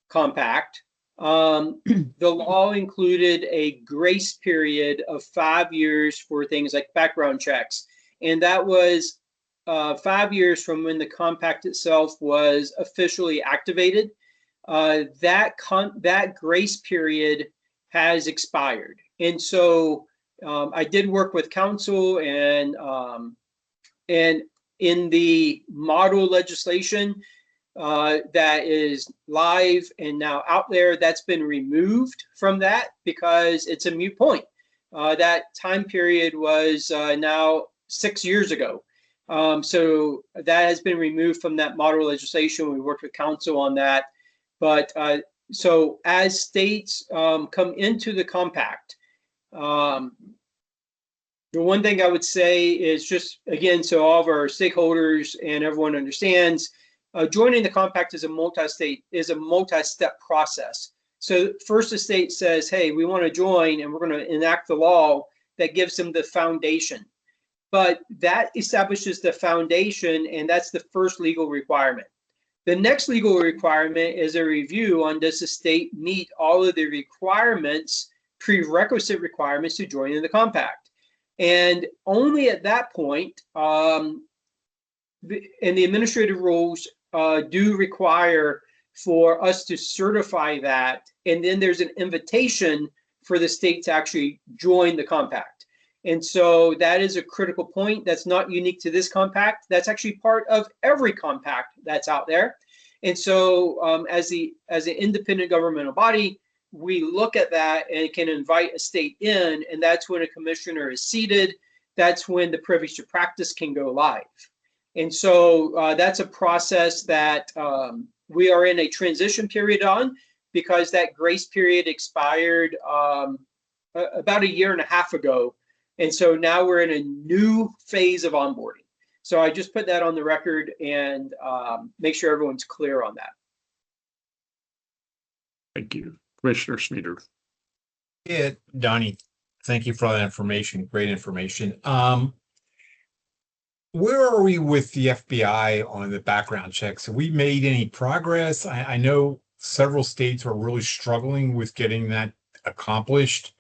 compact, the law included a grace period of 5 years for things like background checks. And that was 5 years from when the compact itself was officially activated. That grace period has expired. And so I did work with counsel, and in the model legislation that is live and now out there, that's been removed from that because it's a moot point. That time period was now 6 years ago. So that has been removed from that model legislation. We worked with counsel on that. But so as states come into the compact, the one thing I would say is just, again, so all of our stakeholders and everyone understands, joining the compact is a multi-step process. So first the state says, hey, we want to join, and we're going to enact the law that gives them the foundation. But that establishes the foundation, and that's the first legal requirement. The next legal requirement is a review on, does the state meet all of the requirements, prerequisite requirements to join in the compact? And only at that point, and the administrative rules do require for us to certify that, and then there's an invitation for the state to actually join the compact. And so that is a critical point. That's not unique to this compact. That's actually part of every compact that's out there. And so as an independent governmental body, we look at that and can invite a state in, and that's when a commissioner is seated. That's when the privilege to practice can go live. And so that's a process that we are in a transition period on, because that grace period expired about 1.5 years ago. And so now we're in a new phase of onboarding. So I just put that on the record and make sure everyone's clear on that. Thank you. Commissioner Smeeder. Yeah, Donnie, Thank you for that information. Great information. Where are we with the FBI on the background checks? Have we made any progress? I know several states are really struggling with getting that accomplished.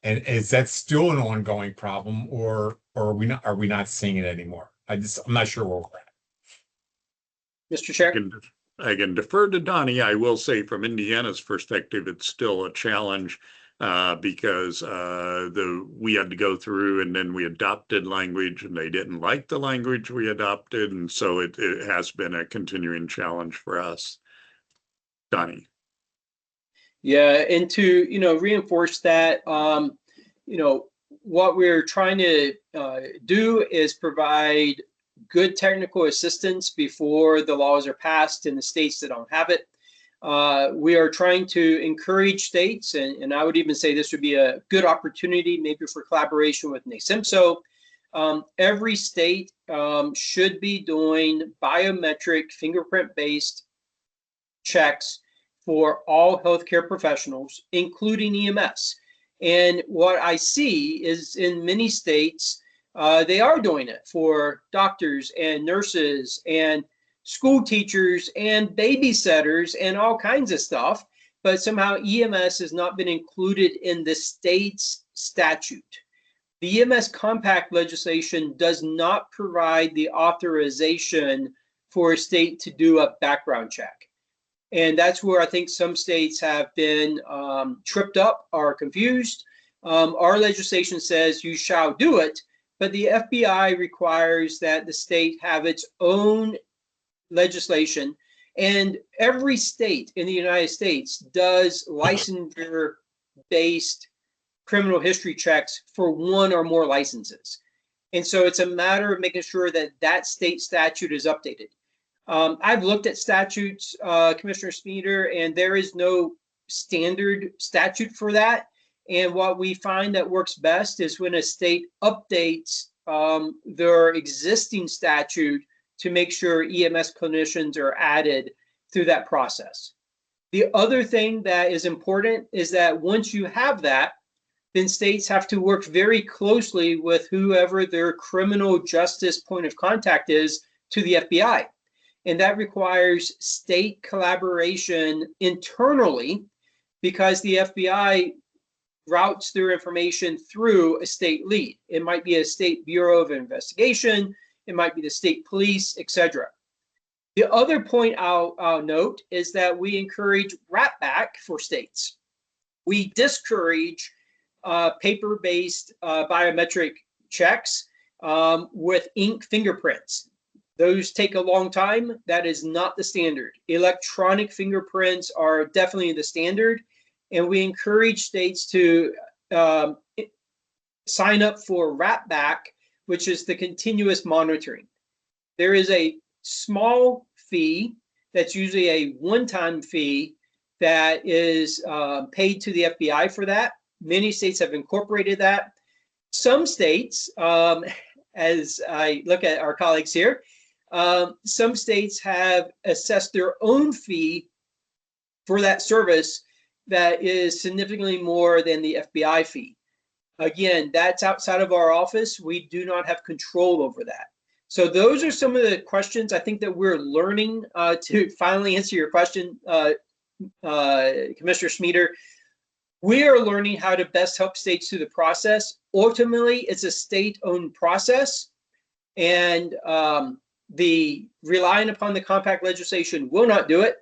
And is that still an ongoing problem, or are we not seeing it anymore? I'm not sure where we're at. Mr. Chair. I can defer to Donnie. I will say from Indiana's perspective, it's still a challenge because we had to go through and then we adopted language and they didn't like the language we adopted. And so it has been a continuing challenge for us. Donnie. Yeah, and to, reinforce that, what we're trying to do is provide good technical assistance before the laws are passed in the states that don't have it. We are trying to encourage states, and I would even say this would be a good opportunity maybe for collaboration with NASIMSO. Every state should be doing biometric fingerprint-based checks for all healthcare professionals, including EMS. And what I see is in many states, they are doing it for doctors and nurses and school teachers and babysitters and all kinds of stuff. But somehow EMS has not been included in the state's statute. The EMS compact legislation does not provide the authorization for a state to do a background check. And that's where I think some states have been tripped up or confused. Our legislation says you shall do it, but the FBI requires that the state have its own legislation. And every state in the United States does licensure-based criminal history checks for one or more licenses. And so it's a matter of making sure that that state statute is updated. I've looked at statutes, Commissioner Smeater, and there is no standard statute for that. And what we find that works best is when a state updates their existing statute to make sure EMS clinicians are added through that process. The other thing that is important is that once you have that, then states have to work very closely with whoever their criminal justice point of contact is to the FBI. And that requires state collaboration internally because the FBI routes their information through a state lead. It might be a state bureau of investigation, it might be the state police, etc. The other point I'll note is that we encourage wrap back for states. We discourage paper-based biometric checks with ink fingerprints. Those take a long time. That is not the standard. Electronic fingerprints are definitely the standard. And we encourage states to sign up for wrap back, which is the continuous monitoring. There is a small fee that's usually a one-time fee that is paid to the FBI for that. Many states have incorporated that. Some states, as I look at our colleagues here, some states have assessed their own fee for that service that is significantly more than the FBI fee. Again, that's outside of our office. We do not have control over that. So those are some of the questions I think that we're learning to finally answer your question, Commissioner Smeater. We are learning how to best help states through the process. Ultimately, it's a state-owned process, and the relying upon the compact legislation will not do it.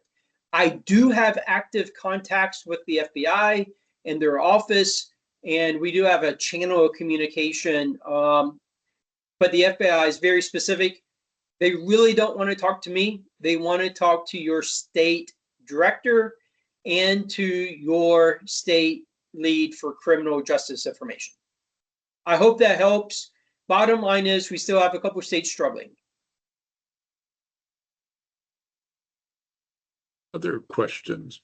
I do have active contacts with the FBI and their office, and we do have a channel of communication. But the FBI is very specific. They really don't want to talk to me. They want to talk to your state director and to your state lead for criminal justice information. I hope that helps. Bottom line is we still have a couple of states struggling. Other questions?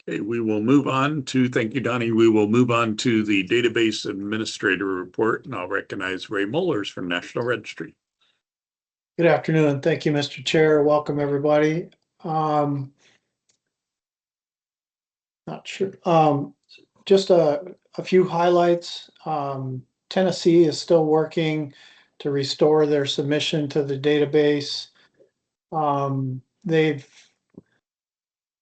Okay, we will move on to, thank you, Donnie. We will move on to the database administrator report, and I'll recognize Ray Mullers from National Registry. Good afternoon. Thank you, Mr. Chair. Welcome, everybody. Not sure. Just a few highlights. Tennessee is still working to restore their submission to the database. They've,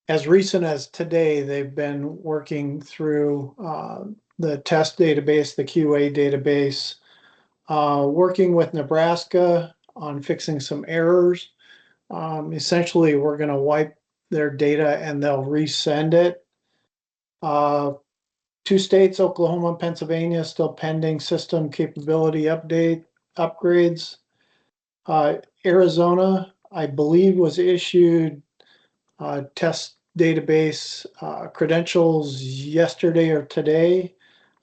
as recent as today, they've been working through the test database, the QA database, working with Nebraska on fixing some errors. Essentially, we're going to wipe their data and they'll resend it. 2 states, Oklahoma and Pennsylvania, still pending system capability upgrades. Arizona, I believe, was issued test database credentials yesterday or today.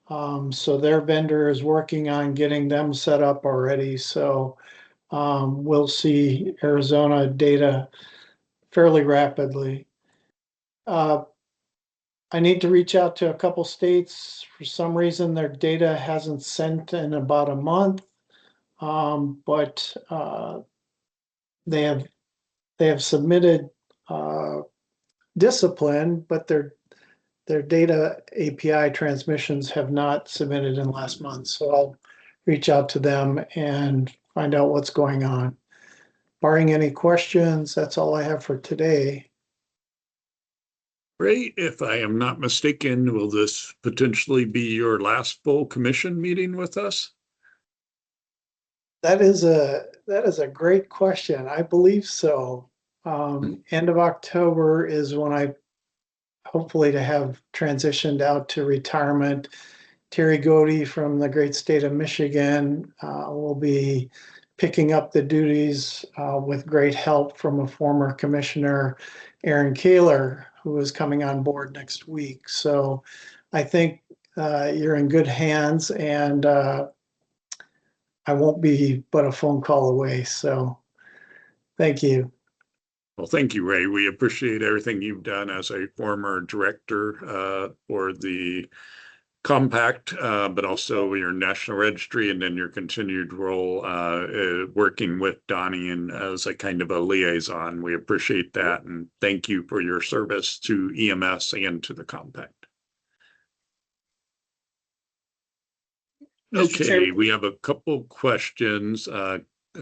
So their vendor is working on getting them set up already. So we'll see Arizona data fairly rapidly. I need to reach out to a couple states. For some reason, their data hasn't sent in about a month, but they have submitted discipline, but their data API transmissions have not submitted in last month. So I'll reach out to them and find out what's going on. Barring any questions, that's all I have for today. Great. If I am not mistaken, will this potentially be your last full commission meeting with us? That is a great question. I believe so. End of October is when I hopefully to have transitioned out to retirement. Terry Godey from the great state of Michigan will be picking up the duties with great help from a former commissioner, Aaron Kaler, who is coming on board next week. So I think you're in good hands, and I won't be but a phone call away. So thank you. Well, thank you, Ray. We appreciate everything you've done as a former director for the compact, but also your national registry, and then your continued role working with Donnie and as a kind of a liaison. We appreciate that, and thank you for your service to EMS and to the compact. Okay, we have a couple questions.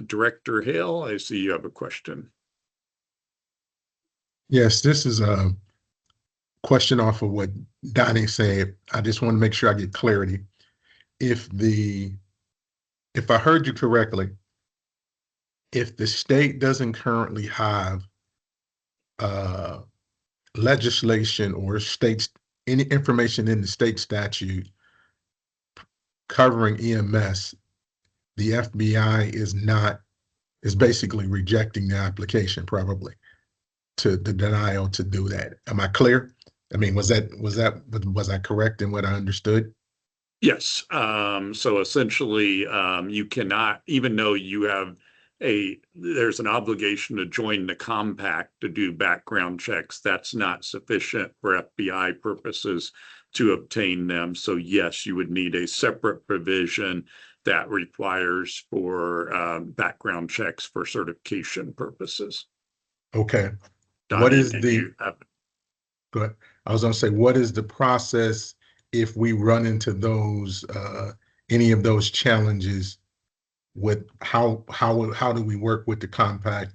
Director Hale, I see you have a question. Yes, this is a question off of what Donnie said. I just want to make sure I get clarity. If I heard you correctly, if the state doesn't currently have legislation or any information in the state statute covering EMS, the FBI is basically rejecting the application, probably, to the denial to do that. Am I clear? I mean, was I correct in what I understood? Yes. So essentially, you cannot, even though you have there's an obligation to join the compact to do background checks, that's not sufficient for FBI purposes to obtain them. So yes, you would need a separate provision that requires for background checks for certification purposes. Okay. Donnie, what is go ahead. I was going to say, what is the process if we run into those any of those challenges? With how do we work with the compact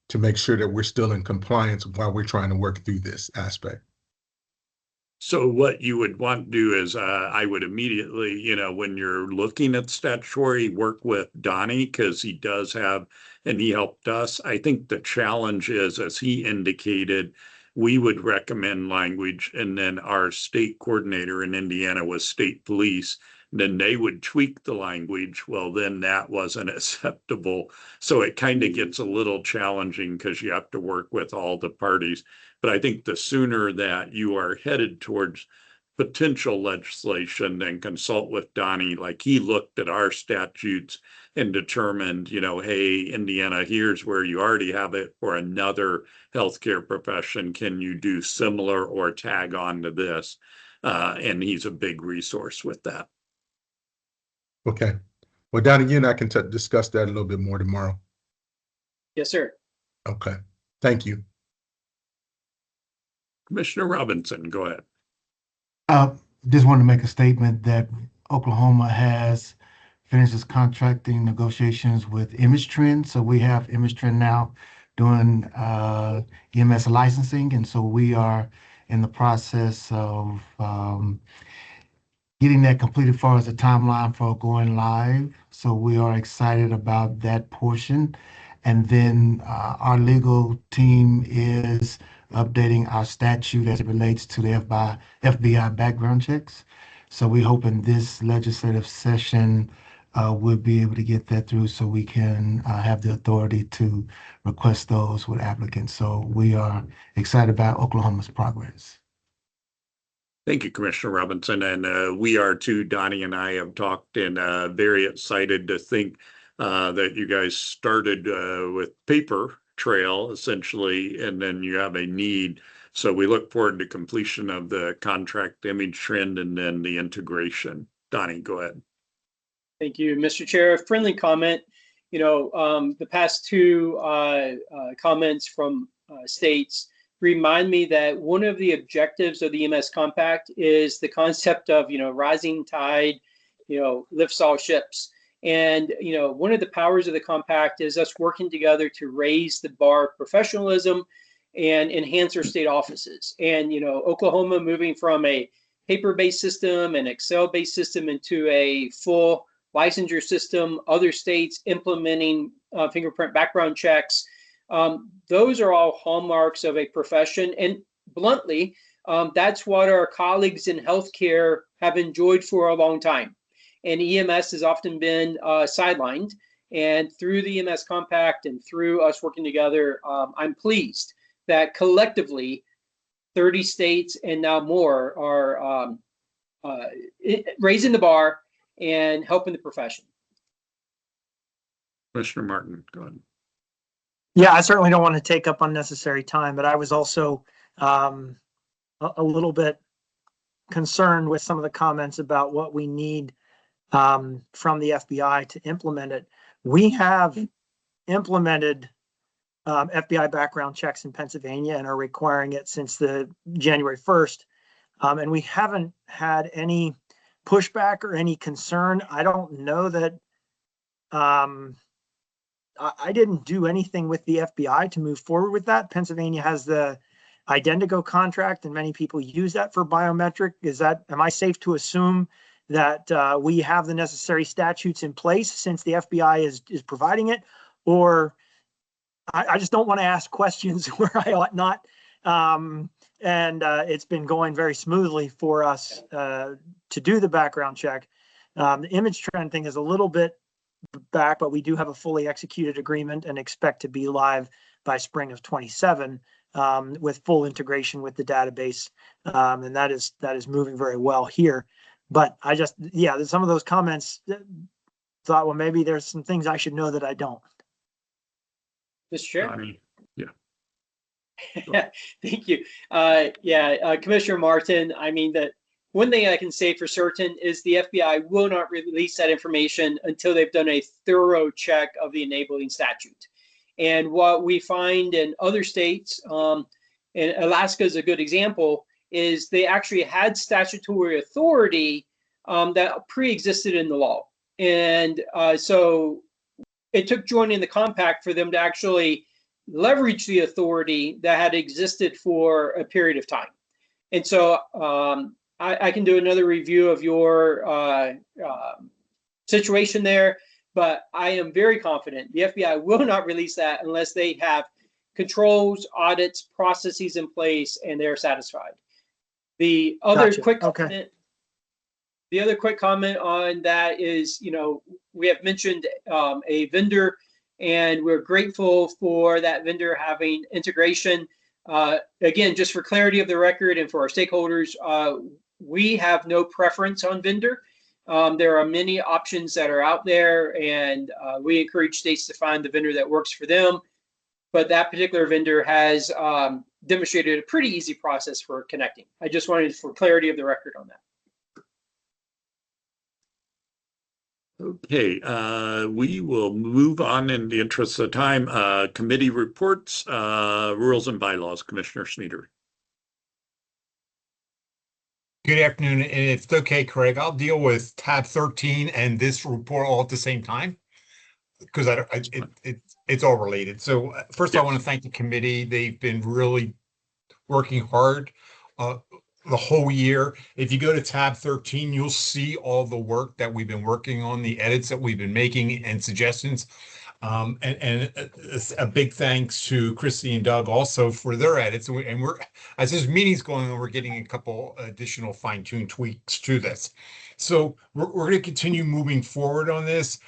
to make sure that we're still in compliance while we're trying to work through this aspect? So what you would want to do is I would immediately, when you're looking at statutory, work with Donnie, because he does have, and he helped us. I think the challenge is, as he indicated, we would recommend language, and then our state coordinator in Indiana was state police. Then they would tweak the language. Well, then that wasn't acceptable. So it kind of gets a little challenging because you have to work with all the parties. But I think the sooner that you are headed towards potential legislation, then consult with Donnie. Like, he looked at our statutes and determined, hey, Indiana, here's where you already have it for another healthcare profession. Can you do similar or tag on to this? And he's a big resource with that. Okay. Well, Donnie, you and I can discuss that a little bit more tomorrow. Yes, sir. Okay. Thank you. Commissioner Robinson, go ahead. Just wanted to make a statement that Oklahoma has finished its contracting negotiations with Image Trend. So we have Image Trend now doing EMS licensing. And so we are in the process of getting that completed as far as the timeline for going live. So we are excited about that portion. And then our legal team is updating our statute as it relates to the FBI background checks. So we hope in this legislative session, we'll be able to get that through so we can have the authority to request those with applicants. So we are excited about Oklahoma's progress. Thank you, Commissioner Robinson. And we are too. Donnie and I have talked and very excited to think that you guys started with paper trail essentially, and then you have a need. So we look forward to completion of the contract Image Trend and then the integration. Donnie, go ahead. Thank you, Mr. Chair. A friendly comment. You know, the past two comments from states remind me that one of the objectives of the EMS Compact is the concept of, you know, rising tide, you know, lifts all ships. And, you know, one of the powers of the compact is us working together to raise the bar of professionalism and enhance our state offices. And, you know, Oklahoma moving from a paper-based system and Excel-based system into a full licensure system, other states implementing fingerprint background checks. Those are all hallmarks of a profession. And bluntly, that's what our colleagues in healthcare have enjoyed for a long time. And EMS has often been sidelined. And through the EMS Compact and through us working together, I'm pleased that collectively 30 states and now more are raising the bar and helping the profession. Commissioner Martin, go ahead. Yeah, I certainly don't want to take up unnecessary time, but I was also a little bit concerned with some of the comments about what we need from the FBI to implement it. We have implemented FBI background checks in Pennsylvania and are requiring it since the January 1st. And we haven't had any pushback or any concern. I don't know that I didn't do anything with the FBI to move forward with that. Pennsylvania has the Identigo contract, and many people use that for biometric. Am I safe to assume that we have the necessary statutes in place since the FBI is providing it? Or I just don't want to ask questions where I ought not. And it's been going very smoothly for us to do the background check. The Image Trend thing is a little bit back, but we do have a fully executed agreement and expect to be live by spring of 27 with full integration with the database. And that is moving very well here. But I just, yeah, some of those comments thought, well, maybe there's some things I should know that I don't. Mr. Chair? Donnie, yeah. Thank you. Commissioner Martin, I mean, that one thing I can say for certain is the FBI will not release that information until they've done a thorough check of the enabling statute. And what we find in other states, and Alaska is a good example, is they actually had statutory authority that pre-existed in the law. And so it took joining the compact for them to actually leverage the authority that had existed for a period of time. And so I can do another review of your situation there, but I am very confident the FBI will not release that unless they have controls, audits, processes in place, and they're satisfied. The other quick comment, the other quick comment on that is, you know, we have mentioned a vendor, and we're grateful for that vendor having integration. Again, just for clarity of the record and for our stakeholders, we have no preference on vendor. There are many options that are out there, and we encourage states to find the vendor that works for them. But that particular vendor has demonstrated a pretty easy process for connecting. I just wanted for clarity of the record on that. Okay, we will move on in the interest of time. Committee reports, rules and bylaws, Commissioner Sneeder. Good afternoon, and if it's okay, Craig, I'll deal with tab 13 and this report all at the same time because it's all related. So first, I want to thank the committee. They've been really working hard the whole year. If you go to tab 13, you'll see all the work that we've been working on, the edits that we've been making, and suggestions. And a big thanks to Christy and Doug also for their edits. And we're, as this meeting's going on, we're getting a couple additional fine-tuned tweaks to this. So we're going to continue moving forward on this.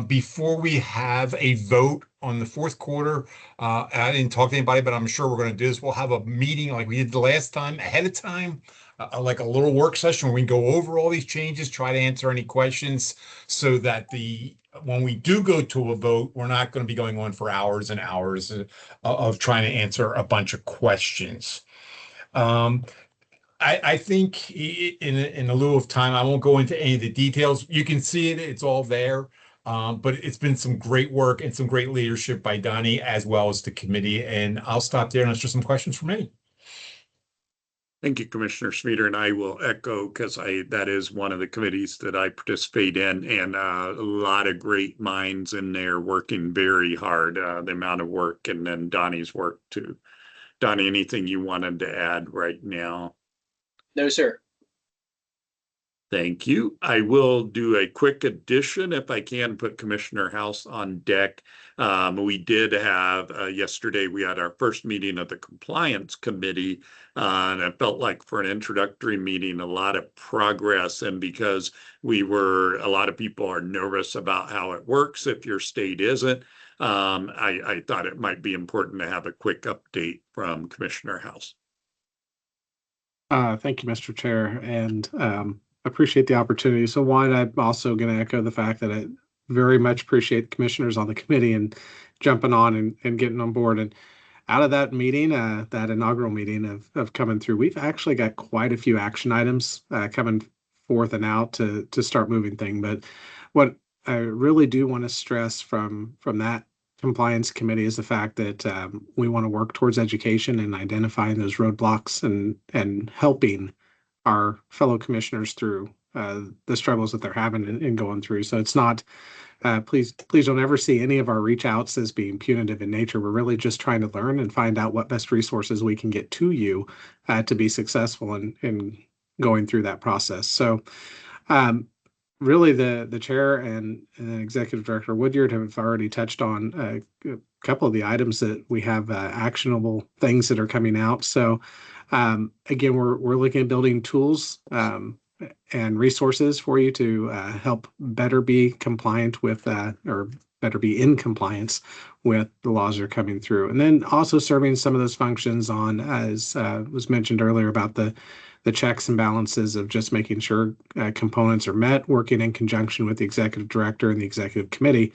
Before we have a vote on the fourth quarter, I didn't talk to anybody, but I'm sure we're going to do this. We'll have a meeting like we did the last time ahead of time, like a little work session where we can go over all these changes, try to answer any questions so that when we do go to a vote, we're not going to be going on for hours and hours of trying to answer a bunch of questions. I think in a lieu of time, I won't go into any of the details. You can see it; it's all there. But it's been some great work and some great leadership by Donnie as well as the committee. And I'll stop there and answer some questions for me. Thank you, Commissioner Smeater, and I will echo because that is one of the committees that I participate in, and a lot of great minds in there working very hard. The amount of work, and then Donnie's work too. Donnie, anything you wanted to add right now? No, sir. Thank you. I will do a quick addition if I can put Commissioner House on deck. We did have yesterday, we had our first meeting of the Compliance Committee, and I felt like for an introductory meeting, a lot of progress. And because a lot of people are nervous about how it works if your state isn't, I thought it might be important to have a quick update from Commissioner House. Thank you, Mr. Chair, and appreciate the opportunity. So one, I'm also going to echo the fact that I very much appreciate the commissioners on the committee and jumping on and getting on board. And out of that meeting, that inaugural meeting of coming through, we've actually got quite a few action items coming forth and out to start moving things. But what I really do want to stress from that compliance committee is the fact that we want to work towards education and identifying those roadblocks and helping our fellow commissioners through the struggles that they're having and going through. So it's not, please don't ever see any of our reach outs as being punitive in nature. We're really just trying to learn and find out what best resources we can get to you to be successful in going through that process. So really the chair and executive director Woodyard have already touched on a couple of the items that we have actionable things that are coming out. So again, we're looking at building tools and resources for you to help better be compliant with or better be in compliance with the laws that are coming through. And then also serving some of those functions on, as was mentioned earlier, about the checks and balances of just making sure components are met, working in conjunction with the executive director and the executive committee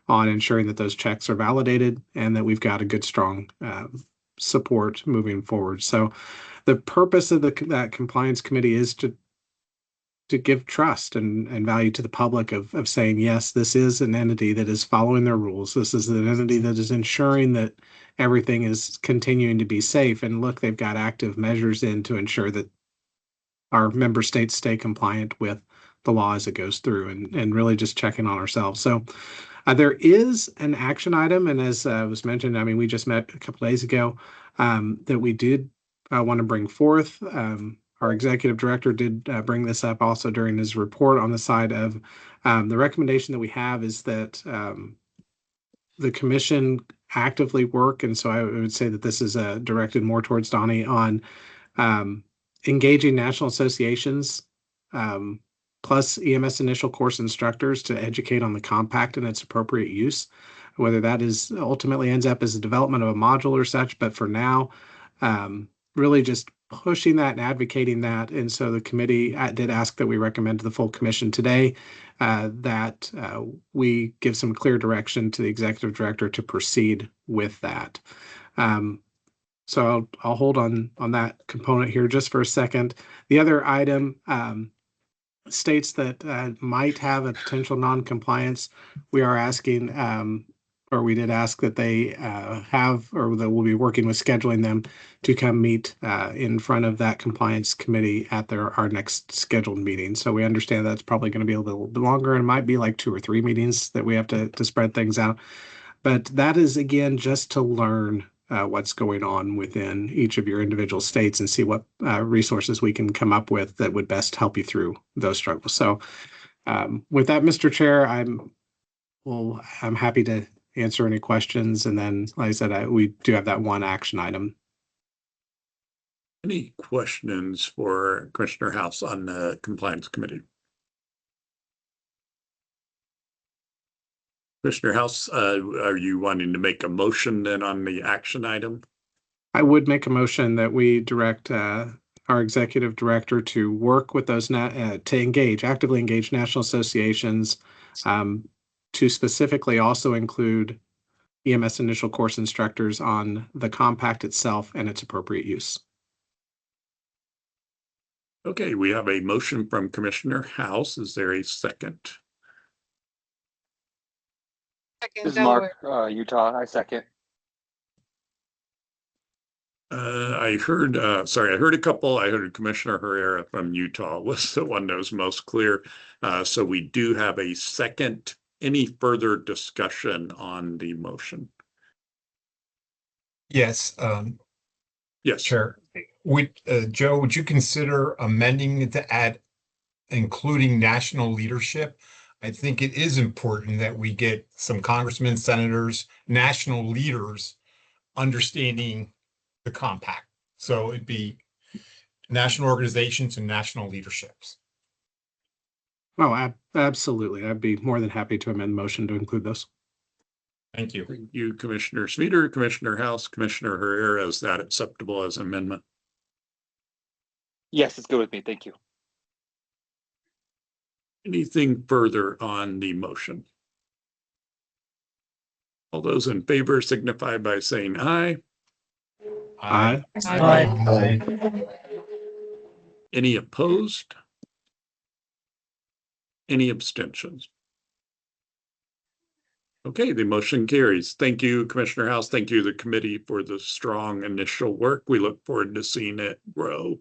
on ensuring that those checks are validated and that we've got a good, strong support moving forward. So the purpose of that compliance committee is to give trust and value to the public of saying, yes, this is an entity that is following their rules. This is an entity that is ensuring that everything is continuing to be safe. And look, they've got active measures in to ensure that our member states stay compliant with the law as it goes through and really just checking on ourselves. So there is an action item. And as was mentioned, I mean, we just met a couple days ago that we did want to bring forth. Our executive director did bring this up also during his report on the side of the recommendation that we have is that the commission actively work. And so I would say that this is directed more towards Donnie on engaging national associations plus EMS initial course instructors to educate on the compact and its appropriate use, whether that is ultimately ends up as a development of a module or such. But for now, really just pushing that and advocating that. And so the committee did ask that we recommend to the full commission today that we give some clear direction to the executive director to proceed with that. So I'll hold on that component here just for a second. The other item states that might have a potential non-compliance. We are asking or we did ask that they have, or that we'll be working with scheduling them to come meet in front of that compliance committee at our next scheduled meeting. So we understand that's probably going to be a little bit longer, and it might be like 2 or 3 meetings that we have to spread things out. But that is, again, just to learn what's going on within each of your individual states and see what resources we can come up with that would best help you through those struggles. So with that, Mr. Chair, I'm happy to answer any questions. And then, like I said, we do have that one action item. Any questions for Commissioner House on the Compliance Committee? Commissioner House, are you wanting to make a motion then on the action item? I would make a motion that we direct our executive director to work with those to actively engage national associations, to specifically also include EMS initial course instructors on the compact itself and its appropriate use. Okay, we have a motion from Commissioner House. Is there a second? This is Mark, Utah. I second. I heard a couple. I heard Commissioner Herrera from Utah was the one that was most clear. So we do have a second. Any further discussion on the motion? Yes. Yes. Chair. Joe, would you consider amending it to add including national leadership? I think it is important that we get some congressmen, senators, national leaders understanding the compact. So it'd be national organizations and national leaderships. Oh, absolutely. I'd be more than happy to amend the motion to include those. Thank you. Thank you, Commissioner Smeeter, Commissioner House, Commissioner Herrera. Is that acceptable as amendment? Yes, it's good with me. Thank you. Anything further on the motion? All those in favor signify by saying aye. Aye. Aye. Any opposed? Any abstentions? Okay, the motion carries. Thank you, Commissioner House. Thank you, the committee, for the strong initial work. We look forward to seeing it grow.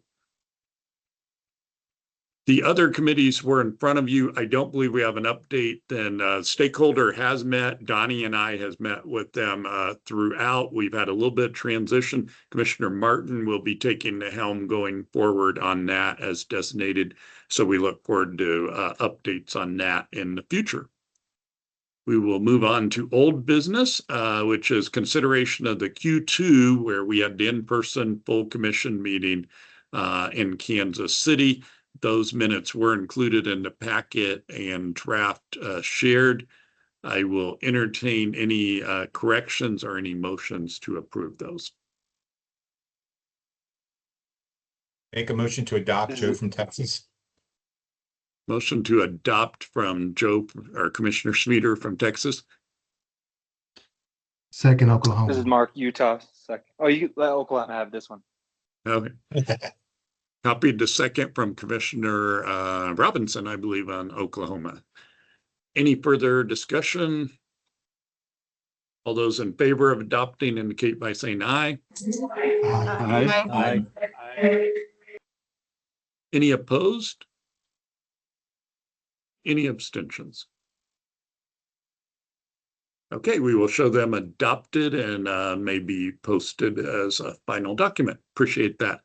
The other committees were in front of you. I don't believe we have an update. Then stakeholder has met. Donnie and I has met with them throughout. We've had a little bit of transition. Commissioner Martin will be taking the helm going forward on that as designated. So we look forward to updates on that in the future. We will move on to old business, which is consideration of the Q2, where we had the in-person full commission meeting in Kansas City. Those minutes were included in the packet and draft shared. I will entertain any corrections or any motions to approve those. Make a motion to adopt Joe from Texas. Motion to adopt from Joe or Commissioner Smeeter from Texas. Second, Oklahoma. This is Mark, Utah. Second. Oh, you let Oklahoma have this one. Okay. Copied the second from Commissioner Robinson, I believe, on Oklahoma. Any further discussion? All those in favor of adopting indicate by saying aye. Aye. Aye. Any opposed? Any abstentions? Okay, we will show them adopted and may be posted as a final document. Appreciate that.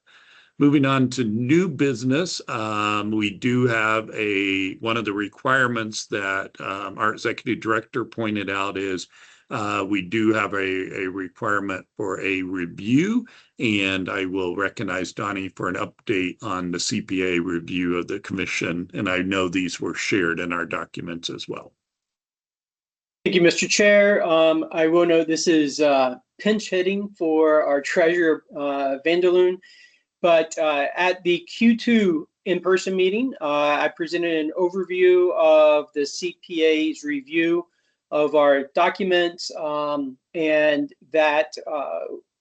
Moving on to new business, we do have one of the requirements that our executive director pointed out is we do have a requirement for a review, and I will recognize Donnie for an update on the CPA review of the commission, and I know these were shared in our documents as well. Thank you, Mr. Chair. I will note this is pinch hitting for our treasurer, Vanderloon. But at the Q2 in-person meeting, I presented an overview of the CPA's review of our documents, and that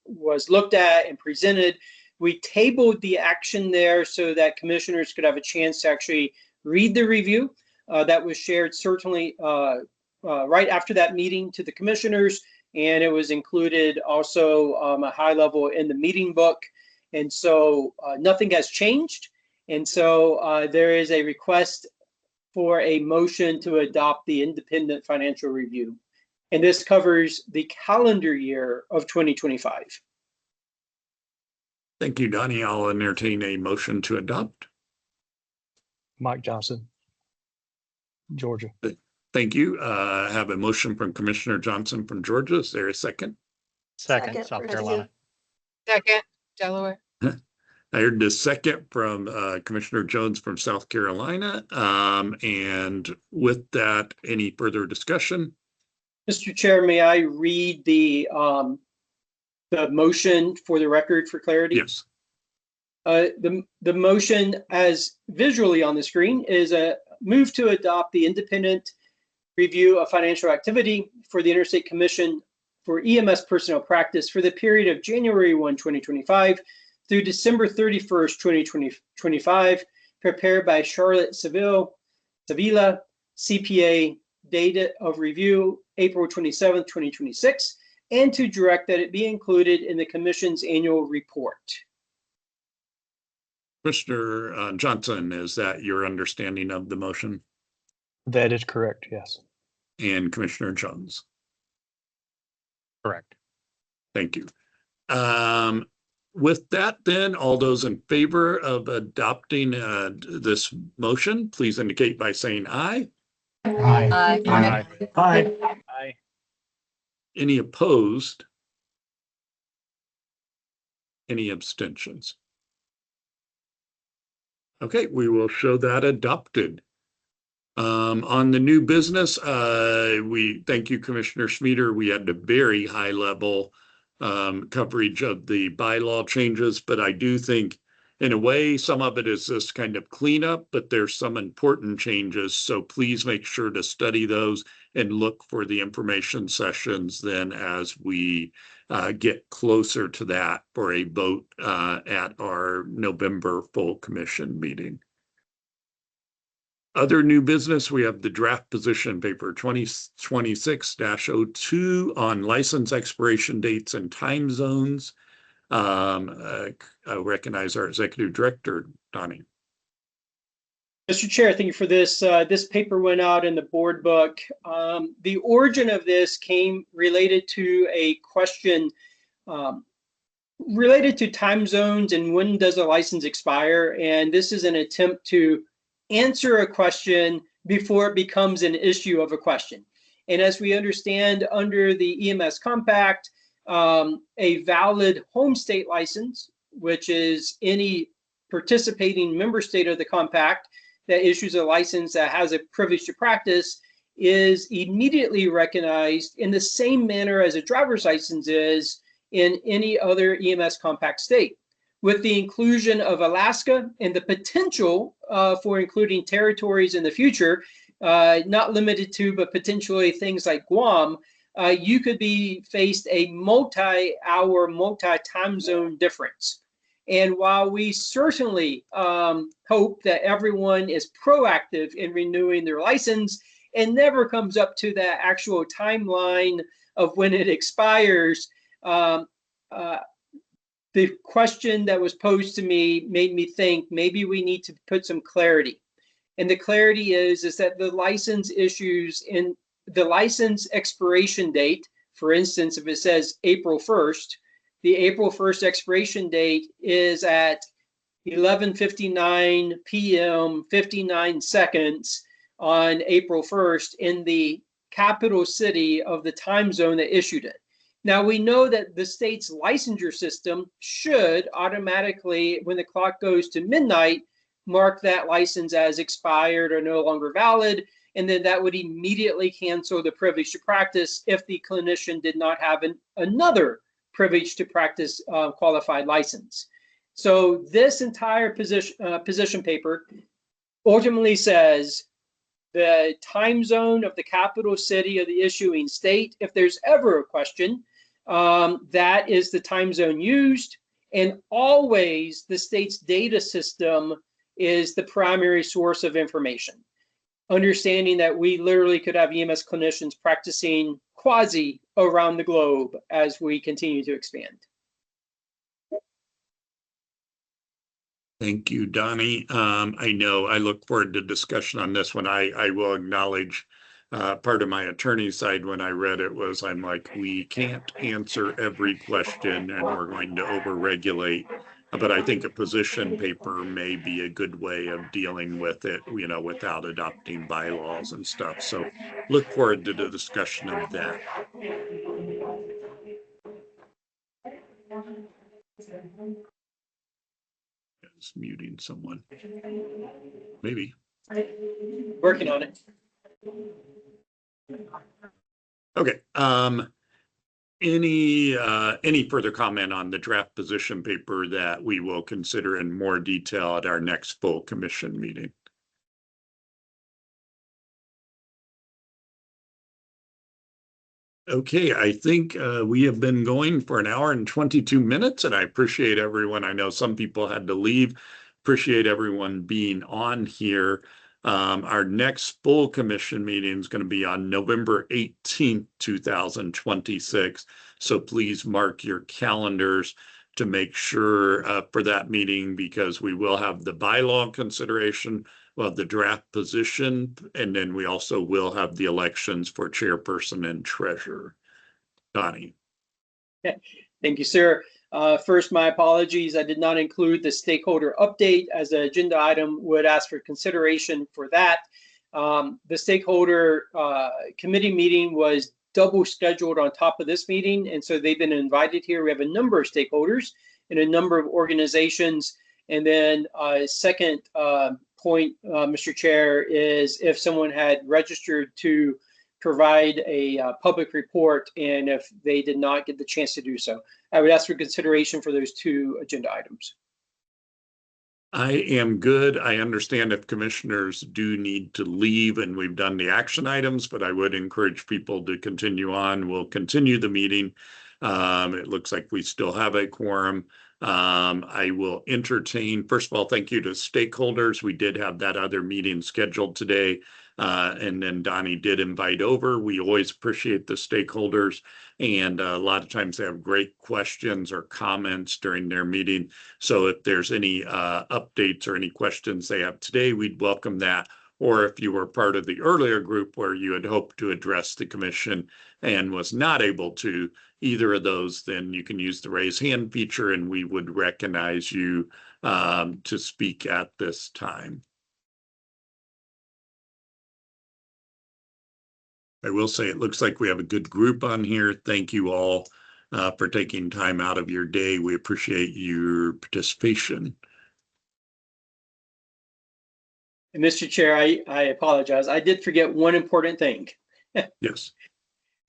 was looked at and presented. We tabled the action there so that commissioners could have a chance to actually read the review that was shared certainly right after that meeting to the commissioners, and it was included also a high level in the meeting book. And so nothing has changed. And so there is a request for a motion to adopt the independent financial review. And this covers the calendar year of 2025. Thank you, Donnie. I'll entertain a motion to adopt. Mike Johnson, Georgia. Thank you. I have a motion from Commissioner Johnson from Georgia. Is there a second? Second, South Carolina. Second, Delaware. I heard the second from Commissioner Jones from South Carolina. And with that, any further discussion? Mr. Chair, may I read the motion for the record for clarity? Yes. The motion as visually on the screen is a move to adopt the independent review of financial activity for the Interstate Commission for EMS personnel practice for the period of January 1, 2025 through December 31st, 2025, prepared by Charlotte Sevilla, CPA, date of review April 27th, 2026, and to direct that it be included in the Commission's annual report. Commissioner Johnson, is that your understanding of the motion? That is correct, yes. And Commissioner Jones? Correct. Thank you. With that, then, all those in favor of adopting this motion, please indicate by saying aye. Aye. Aye. Aye. Aye. Any opposed? Any abstentions? Okay, we will show that adopted. On the new business, we thank you, Commissioner Schmieder. We had a very high level coverage of the bylaw changes, but I do think in a way, some of it is just kind of cleanup, but there's some important changes. So please make sure to study those and look for the information sessions then as we get closer to that for a vote at our November full commission meeting. Other new business, we have the draft position paper 2026-02 on license expiration dates and time zones. I recognize our Executive Director, Donnie. Mr. Chair, thank you for this. This paper went out in the board book. The origin of this came related to a question related to time zones and when does a license expire. And this is an attempt to answer a question before it becomes an issue of a question. And as we understand under the EMS compact, a valid home state license, which is any participating member state of the compact that issues a license that has a privilege to practice, is immediately recognized in the same manner as a driver's license is in any other EMS compact state. With the inclusion of Alaska and the potential for including territories in the future, not limited to, but potentially things like Guam, you could be faced a multi-hour, multi-time zone difference. And while we certainly hope that everyone is proactive in renewing their license and never comes up to that actual timeline of when it expires, the question that was posed to me made me think maybe we need to put some clarity. And the clarity is that the license issues in the license expiration date, for instance, if it says April 1st, the April 1st expiration date is at 11:59 p.m. 59 seconds on April 1st in the capital city of the time zone that issued it. Now, we know that the state's licensure system should automatically, when the clock goes to midnight, mark that license as expired or no longer valid, and then that would immediately cancel the privilege to practice if the clinician did not have another privilege to practice qualified license. So this entire position paper ultimately says the time zone of the capital city of the issuing state, if there's ever a question, that is the time zone used, and always the state's data system is the primary source of information. understanding that we literally could have EMS clinicians practicing quasi around the globe as we continue to expand. Thank you, Donnie. I know I look forward to discussion on this one. I will acknowledge part of my attorney side when I read it was I'm like, we can't answer every question and we're going to overregulate. But I think a position paper may be a good way of dealing with it, you know, without adopting bylaws and stuff. So look forward to the discussion of that. It's muting someone. Maybe. Working on it. Okay. Any further comment on the draft position paper that we will consider in more detail at our next full commission meeting? Okay, I think we have been going for an hour and 22 minutes, and I appreciate everyone. I know some people had to leave. Appreciate everyone being on here. Our next full commission meeting is going to be on November 18th, 2026. So please mark your calendars to make sure for that meeting, because we will have the bylaw consideration, we'll have the draft position, and then we also will have the elections for chairperson and treasurer. Donnie. Thank you, sir. First, my apologies. I did not include the stakeholder update as an agenda item. Would ask for consideration for that. The stakeholder committee meeting was double scheduled on top of this meeting, and so they've been invited here. We have a number of stakeholders and a number of organizations. And then second point, Mr. Chair, is if someone had registered to provide a public report, and if they did not get the chance to do so, I would ask for consideration for those two agenda items. I am good. I understand if commissioners do need to leave and we've done the action items, but I would encourage people to continue on. We'll continue the meeting. It looks like we still have a quorum. I will entertain, first of all, thank you to stakeholders. We did have that other meeting scheduled today. And then Donnie did invite over. We always appreciate the stakeholders, and a lot of times they have great questions or comments during their meeting. So if there's any updates or any questions they have today, we'd welcome that. Or if you were part of the earlier group where you had hoped to address the commission and was not able to either of those, then you can use the raise hand feature and we would recognize you to speak at this time. I will say it looks like we have a good group on here. Thank you all for taking time out of your day. We appreciate your participation. And Mr. Chair, I apologize. I did forget one important thing. Yes.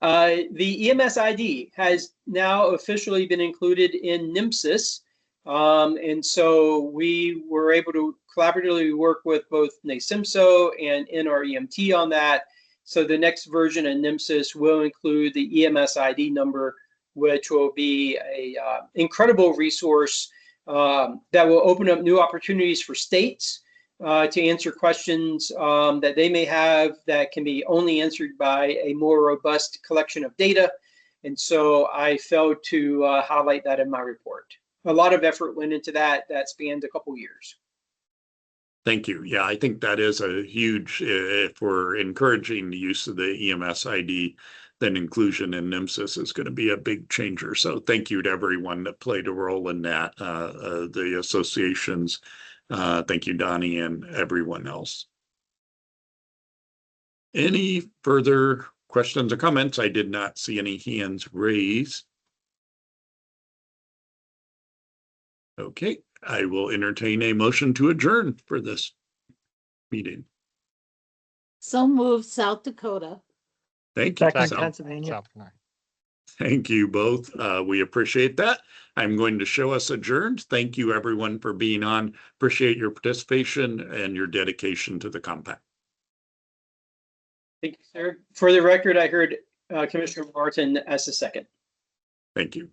The EMS ID has now officially been included in NMSIS. And so we were able to collaboratively work with both NACIMSO and NREMT on that. So the next version of NMSIS will include the EMS ID number, which will be a incredible resource that will open up new opportunities for states to answer questions that they may have that can be only answered by a more robust collection of data. And so I failed to highlight that in my report. A lot of effort went into that. That spanned a couple years. Thank you. Yeah, I think that is a huge, if we're encouraging the use of the EMS ID, then inclusion in NMSIS is going to be a big changer. So thank you to everyone that played a role in that, the associations. Thank you, Donnie, and everyone else. Any further questions or comments? I did not see any hands raised. Okay, I will entertain a motion to adjourn for this meeting. So moved, South Dakota. Thank you. Second, Pennsylvania. Thank you both. We appreciate that. I'm going to show us adjourned. Thank you, everyone, for being on. Appreciate your participation and your dedication to the compact. Thank you, sir. For the record, I heard Commissioner Martin as the second. Thank you.